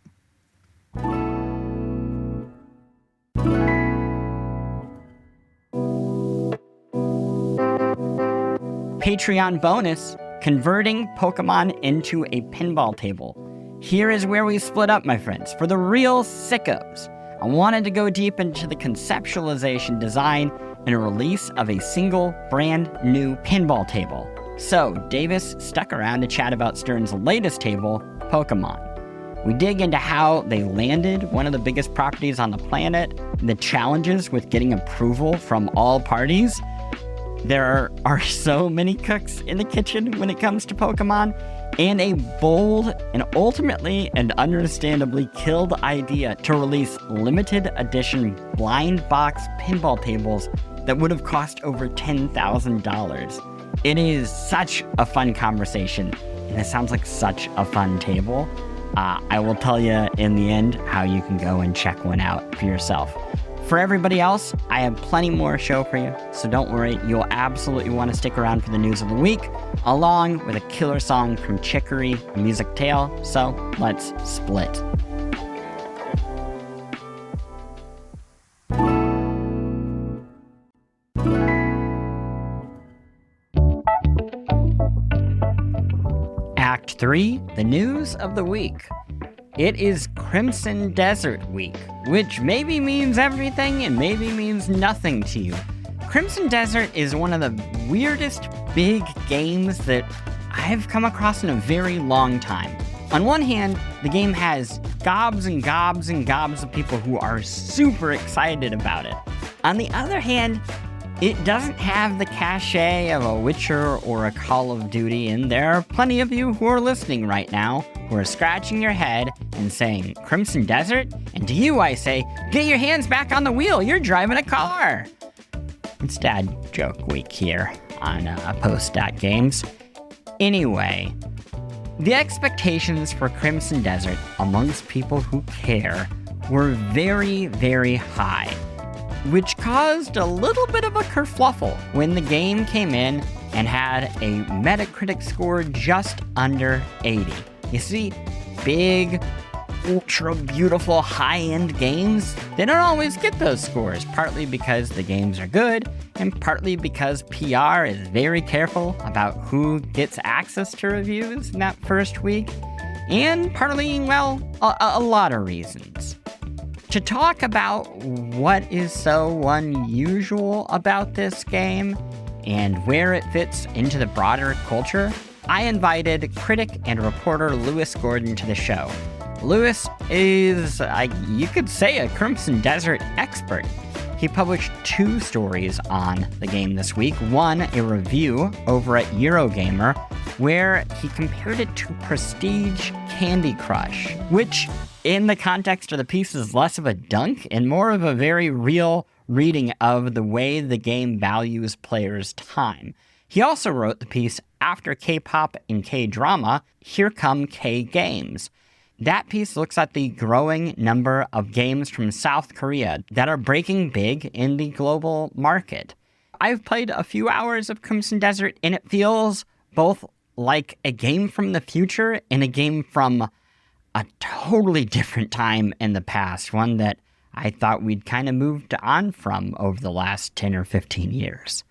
Patreon bonus, converting Pokemon into a pinball table. Here is where we split up, my friends. For the real sickos, I wanted to go deep into the conceptualization, design, and a release of a single brand new pinball table. So Davis stuck around to chat about Stern's latest table, Pokemon. We dig into how they landed one of the biggest properties on the planet, the challenges with getting approval from all parties. There are so many cooks in the kitchen when it comes to Pokemon, and a bold and ultimately and understandably killed idea to release limited edition blind box pinball tables that would have cost over $10,000. It is such a fun conversation, and it sounds like such a fun table. I will tell you in the end how you can go and check one out for yourself. For everybody else, I have plenty more show for you, so don't worry, you'll absolutely want to stick around for the news of the week, along with a killer song from Chicory, a music tale, so let's split. Act 3, the news of the week. It is Crimson Desert Week, which maybe means everything and maybe means nothing to you. Crimson Desert is one of the weirdest big games that I've come across in a very long time. On one hand, the game has gobs and gobs and gobs of people who are super excited about it. On the other hand, It doesn't have the cachet of a Witcher or a Call of Duty, and there are plenty of you who are listening right now who are scratching your head and saying, Crimson Desert? And to you I say, get your hands back on the wheel, you're driving a car! It's dad joke week here on Post.Games. Anyway, the expectations for Crimson Desert amongst people who care were very, very high, which caused a little bit of a kerfluffle when the game came in and had a Metacritic score just under 80. You see, big, ultra beautiful, high-end games, they don't always get those scores, partly because the games are good, and partly because PR is very careful about who gets access to reviews in that first week, and partly, well, a lot of reasons. To talk about what is so unusual about this game and where it fits into the broader culture, I invited critic and reporter Lewis Gordon to the show. Lewis is, you could say, a Crimson Desert expert. He published 2 stories on the game this week. One, a review over at Eurogamer, where he compared it to Prestige Candy Crush, which, in the context of the piece, is less of a dunk and more of a very real reading of the way the game values players' time. He also wrote the piece After K-Pop and K-Drama, Here Come K-Games. That piece looks at the growing number of games from South Korea that are breaking big in the global market. I've played a few hours of Crimson Desert, and it feels both like a game from the future and a game from a totally different time in the past, one that I thought we'd kind of moved on from over the last 10 or 15 years.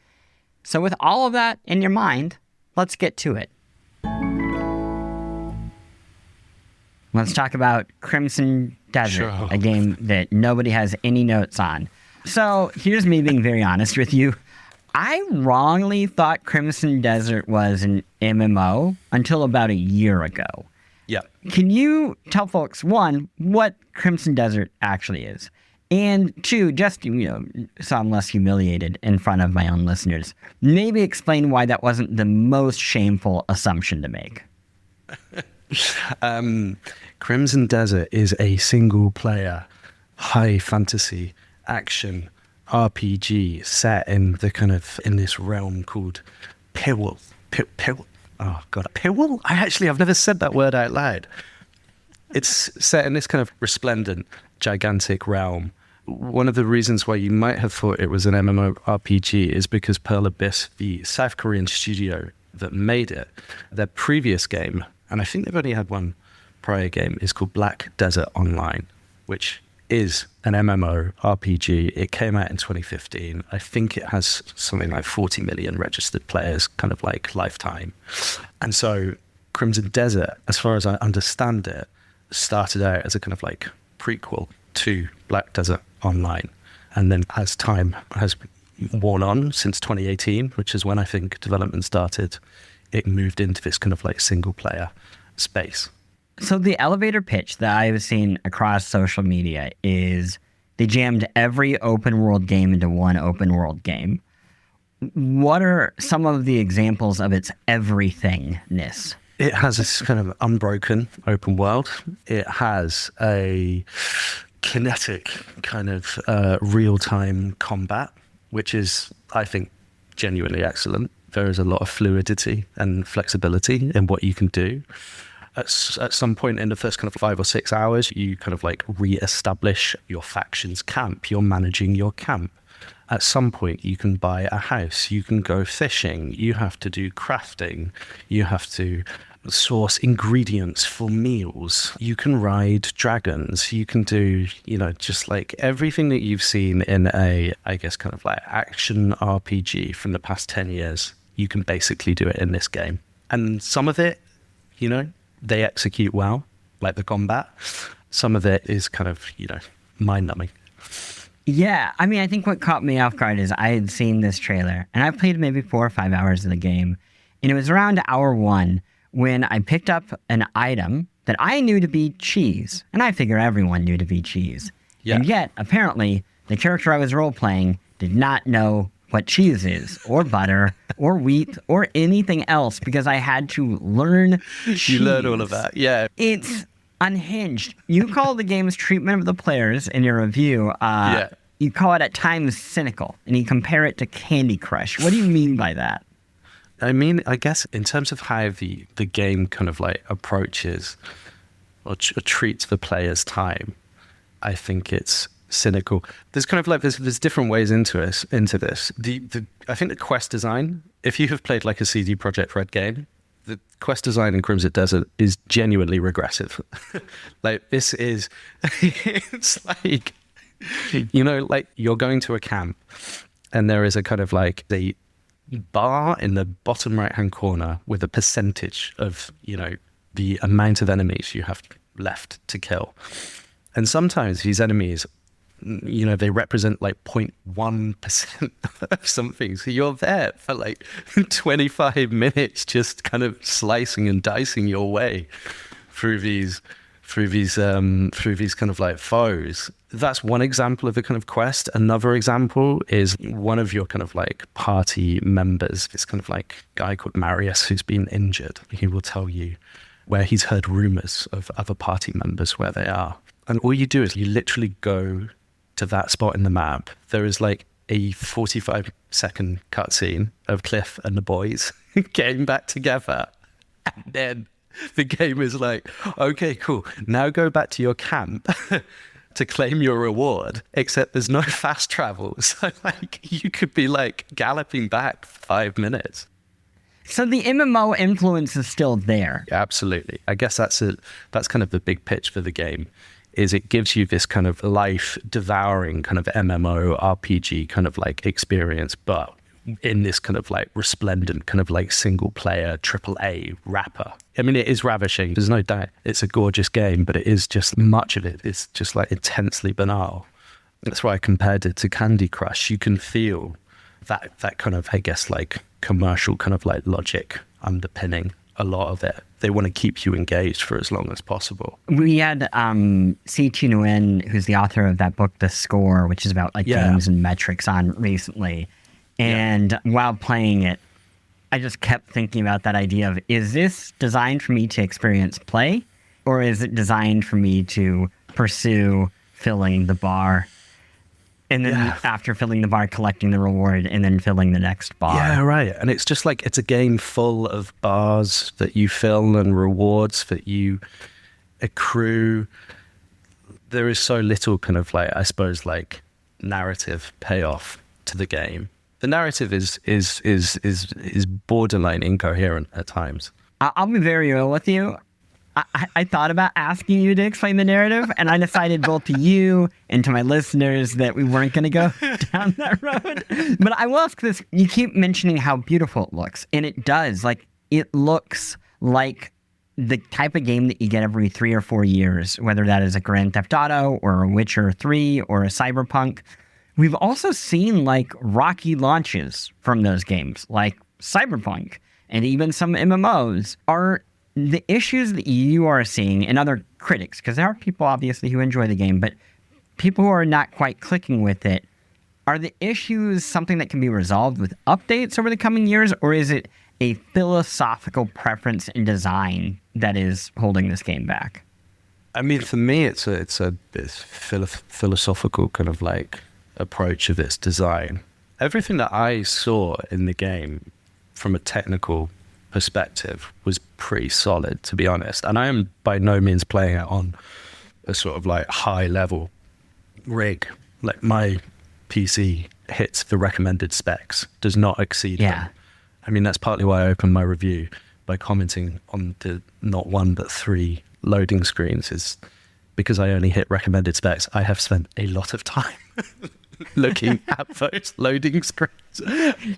So with all of that in your mind, let's get to it. Let's talk about Crimson Desert, Sure. a game that nobody has any notes on. So here's me being very honest with you. I wrongly thought Crimson Desert was an MMO until about a year ago. Yeah. Can you tell folks, one, what Crimson Desert actually is? And two, just, so I'm less humiliated in front of my own listeners, maybe explain why that wasn't the most shameful assumption to make. Crimson Desert is a single-player, high fantasy action RPG set in this realm called Pinball. Oh god, Pinball? I've never said that word out loud. It's set in this kind of resplendent, gigantic realm. One of the reasons why you might have thought it was an MMORPG is because Pearl Abyss, the South Korean studio that made it, their previous game, and I think they've only had one prior game, is called Black Desert Online, which is an MMORPG. It came out in 2015. I think it has something like 40 million registered players, kind of like lifetime. And so Crimson Desert, as far as I understand it, started out as a kind of like prequel to Black Desert Online. And then as time has worn on since 2018, which is when I think development started, it moved into this kind of like single player space. So the elevator pitch that I've seen across social media is they jammed every open world game into one open world game. What are some of the examples of its everythingness? It has this kind of unbroken open world. It has a kinetic kind of real-time combat, which is, I think, genuinely excellent. There is a lot of fluidity and flexibility in what you can do. At some point in the first kind of 5 or 6 hours, you kind of like re-establish your faction's camp. You're managing your camp. At some point, you can buy a house. You can go fishing. You have to do crafting. You have to source ingredients for meals. You can ride dragons. You can do, just like everything that you've seen in a, I guess, kind of like action RPG from the past 10 years. You can basically do it in this game. And some of it, they execute well, like the combat. Some of it is kind of, mind-numbing. Yeah, I mean, I think what caught me off guard is I had seen this trailer, and I played maybe 4 or 5 hours of the game, and it was around hour 1 when I picked up an item that I knew to be cheese, and I figure everyone knew to be cheese. Yeah. And yet, apparently, the character I was role-playing did not know what cheese is, or butter, or wheat, or anything else because I had to learn cheese. You learn all of that, yeah. It's unhinged. You call the game's treatment of the players in your review, you call it at times cynical, and you compare it to Candy Crush. What do you mean by that? I mean, I guess in terms of how the game kind of like approaches or treats the player's time, I think it's cynical. There's kind of like there's different ways into this. I think the quest design, if you have played like a CD Projekt Red game, the quest design in Crimson Desert is genuinely regressive. Like this is, it's like, you know, like you're going to a camp and there is a kind of like the bar in the bottom right hand corner with a percentage of, you know, the amount of enemies you have left to kill. And sometimes these enemies, you know, they represent like 0.1% of something. So you're there for like 25 minutes just kind of slicing and dicing your way through these kind of like foes. That's one example of a kind of quest. Another example is one of your kind of like party members, this kind of like guy called Marius who's been injured. He will tell you where he's heard rumors of other party members where they are. And all you do is you literally go to that spot in the map. There is like a 45-second cutscene of Cliff and the boys getting back together. And then the game is like, okay, cool. Now go back to your camp to claim your reward, except there's no fast travel. So like you could be like galloping back 5 minutes. So the MMO influence is still there. Absolutely. I guess that's kind of the big pitch for the game, is it gives you this kind of life-devouring kind of MMO RPG kind of like experience, but in this kind of like resplendent kind of like single-player AAA wrapper. I mean, it is ravishing. There's no doubt. It's a gorgeous game, but it is just much of it. It's just like intensely banal. That's why I compared it to Candy Crush. You can feel that kind of, I guess, like commercial kind of like logic underpinning a lot of it. They want to keep you engaged for as long as possible. We had C.T. Nguyen, who's the author of that book, The Score, which is about like games and metrics, on recently. And while playing it, I just kept thinking about that idea of, is this designed for me to experience play? Or is it designed for me to pursue filling the bar? And then after filling the bar, collecting the reward, and then filling the next bar. Yeah, right. And it's just like, it's a game full of bars that you fill and rewards that you accrue. There is so little kind of like, I suppose, like narrative payoff to the game. The narrative is borderline incoherent at times. I'll be very real with you. I thought about asking you to explain the narrative, and I decided both to you and to my listeners that we weren't going to go down that road. But I will ask this. You keep mentioning how beautiful it looks, and it does. Like, it looks like the type of game that you get every 3 or 4 years, whether that is a Grand Theft Auto or a Witcher 3 or a Cyberpunk. We've also seen like rocky launches from those games, like Cyberpunk, and even some MMOs. Are the issues that you are seeing and other critics, because there are people obviously who enjoy the game, but people who are not quite clicking with it, are the issues something that can be resolved with updates over the coming years, or is it a philosophical preference in design that is holding this game back? I mean, for me, it's a philosophical kind of like approach of its design. Everything that I saw in the game from a technical perspective was pretty solid, to be honest. And I am by no means playing it on a sort of like high level rig. Like my PC hits the recommended specs, does not exceed them. I mean, that's partly why I opened my review by commenting on the not 1 but 3 loading screens, is because I only hit recommended specs. I have spent a lot of time looking at those loading screens.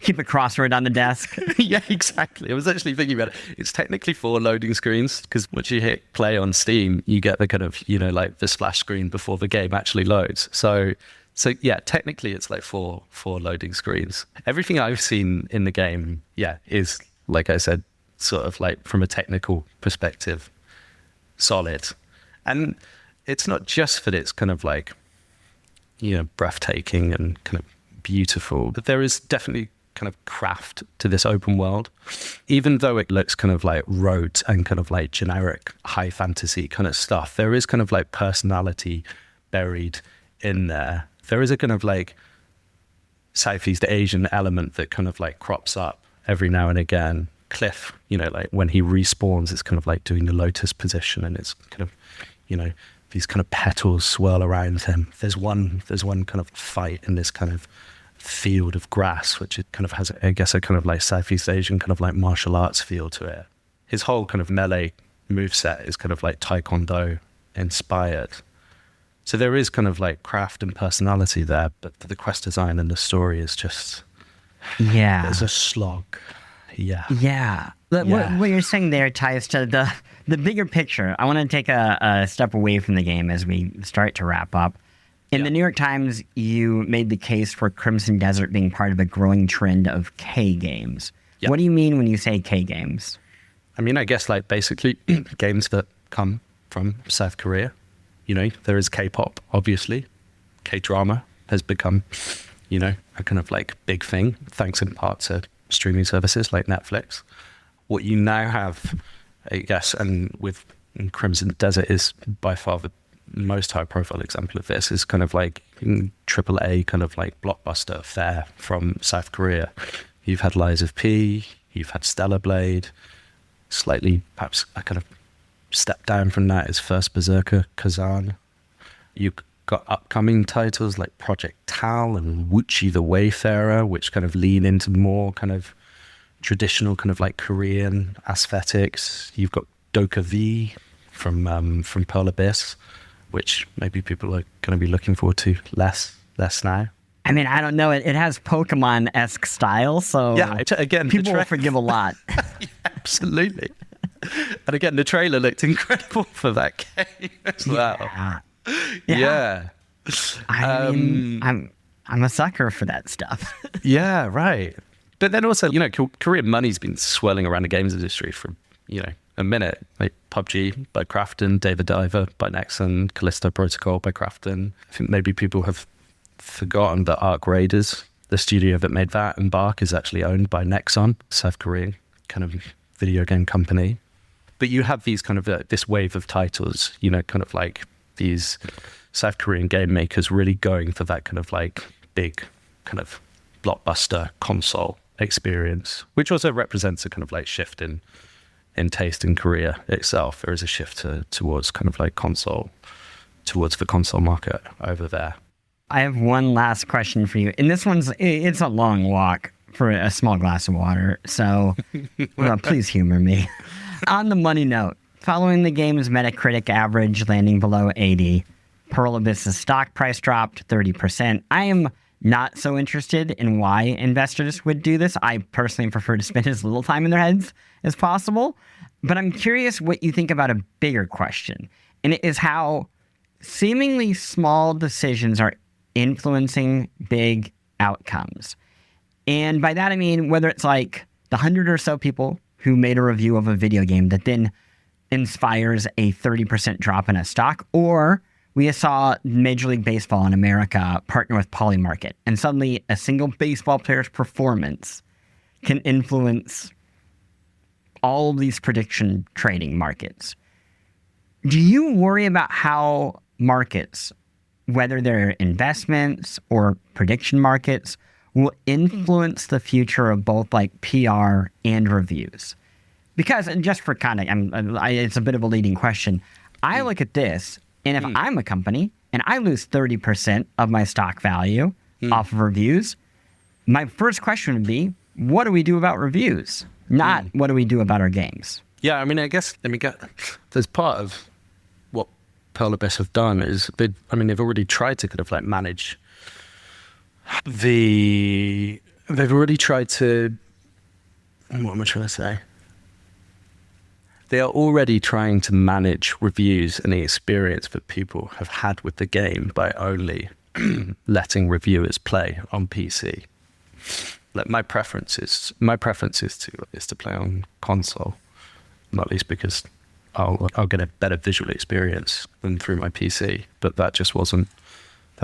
Keep a crossword on the desk. Yeah, exactly. I was actually thinking about it. It's technically 4 loading screens, because once you hit play on Steam, you get the kind of, you know, like the splash screen before the game actually loads. So yeah, technically it's like four loading screens. Everything I've seen in the game, is, like I said, sort of like from a technical perspective, solid. And it's not just that it's kind of like, you know, breathtaking and kind of beautiful. But there is definitely kind of craft to this open world, even though it looks kind of like rote and kind of like generic high fantasy kind of stuff. There is kind of like personality buried in there. There is a kind of like Southeast Asian element that kind of like crops up every now and again. Cliff, like when he respawns, it's kind of like doing the lotus position, and it's kind of, these kind of petals swirl around him. There's one kind of fight in this kind of field of grass, which it kind of has, I guess, a kind of like Southeast Asian kind of like martial arts feel to it. His whole kind of melee moveset is kind of like Taekwondo inspired. So there is kind of like craft and personality there, but the quest design and the story is just, there's a slog. Yeah. What you're saying there ties to the bigger picture. I want to take a step away from the game as we start to wrap up. In the New York Times, you made the case for Crimson Desert being part of a growing trend of K games. Yep. What do you mean when you say K games? I mean, I guess like basically games that come from South Korea. There is K-pop, obviously. K-drama has become, a kind of like big thing, thanks in part to streaming services like Netflix. What you now have, I guess, and with Crimson Desert is by far the most high profile example of this, is kind of like AAA kind of like blockbuster fare from South Korea. You've had Lies of P, you've had Stellar Blade, slightly perhaps a kind of step down from that is First Berserker Kazan. You've got upcoming titles like Project Tal and Wuchi the Wayfarer, which kind of lean into more kind of traditional kind of like Korean aesthetics. You've got Doka V from Pearl Abyss, which maybe people are going to be looking forward to less now. I mean, I don't know. It has Pokemon-esque style, so again, people will forgive a lot. Absolutely. And again, the trailer looked incredible for that game as well. Yeah. I mean, I'm a sucker for that stuff. Yeah, right. But then also, Korean money's been swirling around the games industry for, a minute. Like PUBG by Krafton, David Diver by Nexon, Callisto Protocol by Krafton. I think maybe people have forgotten that Arc Raiders, the studio that made that, Embark, is actually owned by Nexon, South Korean kind of video game company. But you have these kind of this wave of titles, kind of like these South Korean game makers really going for that kind of like big kind of blockbuster console experience, which also represents a kind of like shift in taste in Korea itself. There is a shift towards kind of like towards the console market over there. I have one last question for you. And this it's a long walk for a small glass of water. So please humor me. On the money note, following the game's Metacritic average landing below 80, Pearl Abyss's stock price dropped 30%. I am not so interested in why investors would do this. I personally prefer to spend as little time in their heads as possible. But I'm curious what you think about a bigger question. And it is how seemingly small decisions are influencing big outcomes. And by that I mean whether it's like the 100 or so people who made a review of a video game that then inspires a 30% drop in a stock, or we saw Major League Baseball in America partner with Polymarket, and suddenly a single baseball player's performance can influence all of these prediction trading markets. Do you worry about how markets, whether they're investments or prediction markets, will influence the future of both like PR and reviews? Because, and just for kind of, it's a bit of a leading question. I look at this, and if I'm a company and I lose 30% of my stock value off of reviews, my first question would be, what do we do about reviews? Not what do we do about our games? Yeah, I mean, I guess, there's part of what Pearl Abyss have done is, they've already tried to kind of like manage they've already tried to, what am I trying to say? They are already trying to manage reviews and the experience that people have had with the game by only letting reviewers play on PC. Like my preference is to play on console, not least because I'll get a better visual experience than through my PC. But that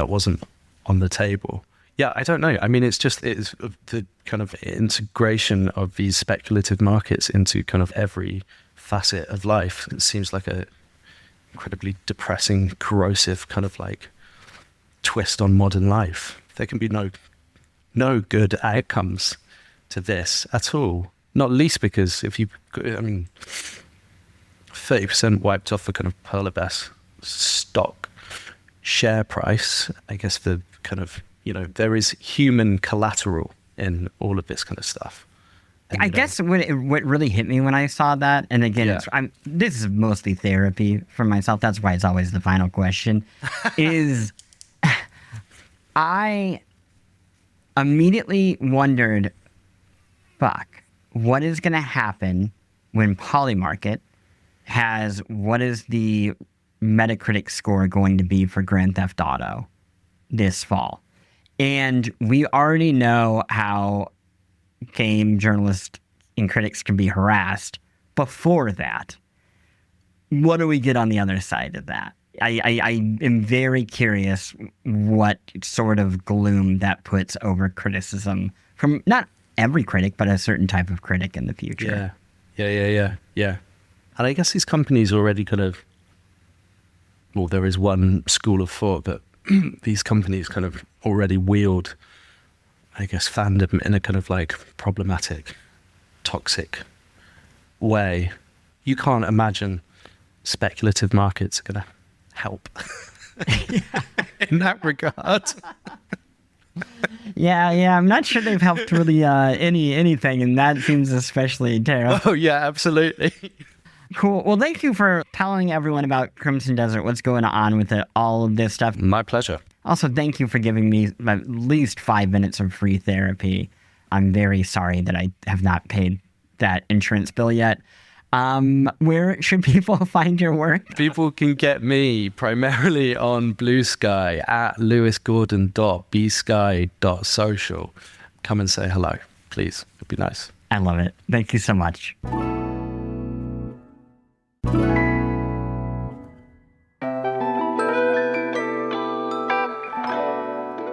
wasn't on the table. Yeah, I don't know. I mean, it's the kind of integration of these speculative markets into kind of every facet of life. It seems like a incredibly depressing, corrosive kind of like twist on modern life. There can be no good outcomes to this at all. Not least because 30% wiped off the kind of Perlabas stock share price. I guess the kind of, there is human collateral in all of this kind of stuff. And, I guess what really hit me when I saw that, and again, this is mostly therapy for myself. That's why it's always the final question, is I immediately wondered, what is going to happen when Polymarket has what is the Metacritic score going to be for Grand Theft Auto this fall? And we already know how game journalists and critics can be harassed before that. What do we get on the other side of that? I am very curious what sort of gloom that puts over criticism from not every critic, but a certain type of critic in the future. Yeah. And I guess these companies already kind of, well, there is one school of thought that these companies kind of already wield, I guess, fandom in a kind of like problematic, toxic way. You can't imagine speculative markets are going to help in that regard. Yeah. I'm not sure they've helped really anything, and that seems especially terrible. Oh, yeah, absolutely. Cool. Well, thank you for telling everyone about Crimson Desert, what's going on with it, all of this stuff. My pleasure. Also, thank you for giving me at least 5 minutes of free therapy. I'm very sorry that I have not paid that insurance bill yet. Where should people find your work? People can get me primarily on Blue Sky at lewisgordon.bsky.social. Come and say hello, please. It'd be nice. I love it. Thank you so much.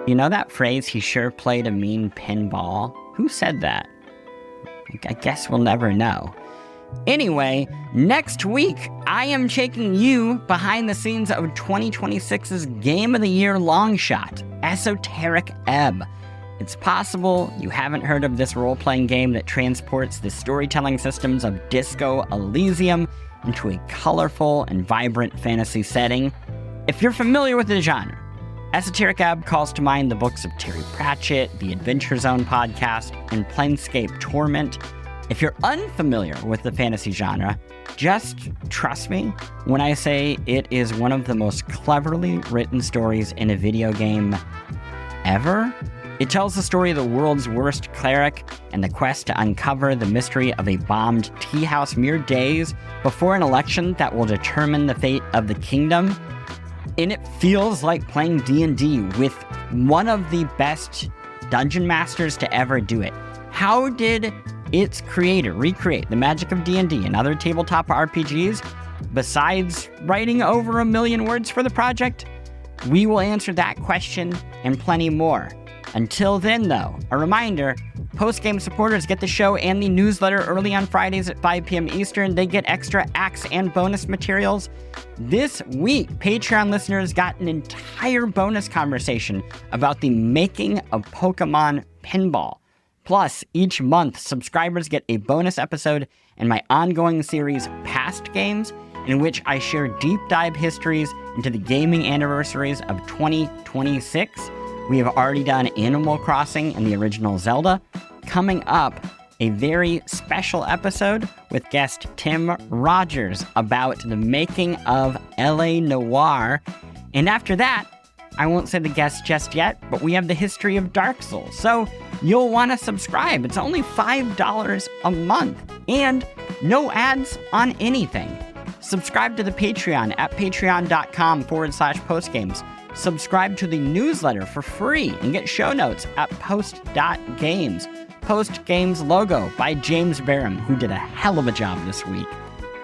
You know that phrase, he sure played a mean pinball? Who said that? I guess we'll never know. Anyway, next week, I am taking you behind the scenes of 2026's Game of the Year long shot, Esoteric Ebb. It's possible you haven't heard of this role-playing game that transports the storytelling systems of Disco Elysium into a colorful and vibrant fantasy setting. If you're familiar with the genre, Esoteric Ebb calls to mind the books of Terry Pratchett, the Adventure Zone podcast, and Planescape Torment. If you're unfamiliar with the fantasy genre, just trust me when I say it is one of the most cleverly written stories in a video game ever. It tells the story of the world's worst cleric and the quest to uncover the mystery of a bombed tea house mere days before an election that will determine the fate of the kingdom. And it feels like playing D&D with one of the best dungeon masters to ever do it. How did its creator recreate the magic of D&D and other tabletop RPGs besides writing over 1 million words for the project? We will answer that question and plenty more. Until then, though, a reminder, post-game supporters get the show and the newsletter early on Fridays at 5 p.m. Eastern. They get extra acts and bonus materials. This week, Patreon listeners got an entire bonus conversation about the making of Pokemon Pinball. Plus, each month, subscribers get a bonus episode in my ongoing series, Past Games, in which I share deep dive histories into the gaming anniversaries of 2026. We have already done Animal Crossing and the original Zelda. Coming up, a very special episode with guest Tim Rogers about the making of L.A. Noire. And after that, I won't say the guest just yet, but we have the history of Dark Souls. So you'll want to subscribe. It's only $5 a month and no ads on anything. Subscribe to the Patreon at patreon.com/postgames. Subscribe to the newsletter for free and get show notes at post.games. Post Games logo by James Bareham, who did a hell of a job this week.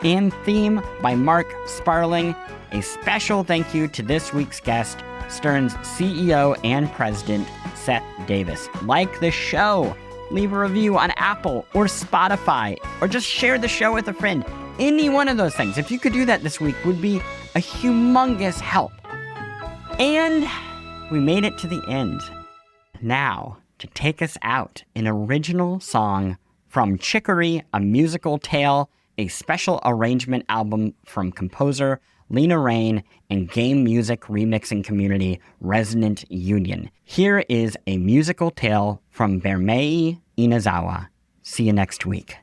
And theme by Mark Sparling. A special thank you to this week's guest, Stern's CEO and president, Seth Davis. Like the show, leave a review on Apple or Spotify, or just share the show with a friend. Any one of those things, if you could do that this week, would be a humongous help. And we made it to the end. Now, to take us out, an original song from Chicory, A Musical Tale, a special arrangement album from composer Lena Rain and game music remixing community Resonant Union. Here is A Musical Tale from Bermei Inazawa. See you next week.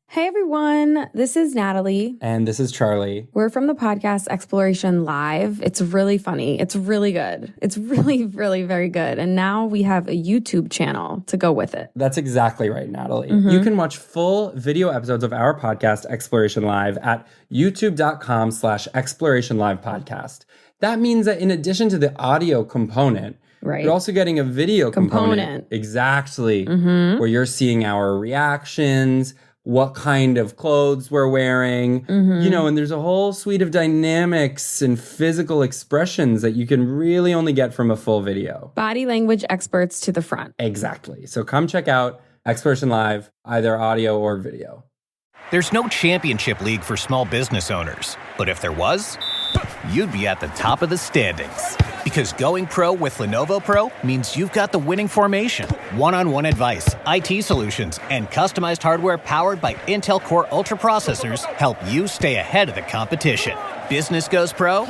Hey everyone, this is Natalie. And this is Charlie. We're from the podcast Exploration Live. It's really funny. It's really good. It's really, really very good. And now we have a YouTube channel to go with it. That's exactly right, Natalie. You can watch full video episodes of our podcast Exploration Live at youtube.com/Exploration Live podcast. That means that in addition to the audio component, you're also getting a video component. Exactly. Where you're seeing our reactions, what kind of clothes we're wearing, and there's a whole suite of dynamics and physical expressions that you can really only get from a full video. Body language experts to the front. Exactly. So come check out Exploration Live, either audio or video. There's no championship league for small business owners, but if there was, you'd be at the top of the standings. Because going pro with Lenovo Pro means you've got the winning formation, one-on-one advice, IT solutions, and customized hardware powered by Intel Core Ultra processors help you stay ahead of the competition. Business goes pro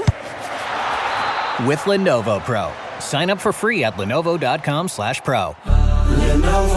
with Lenovo Pro. Sign up for free at lenovo.com/pro. Lenovo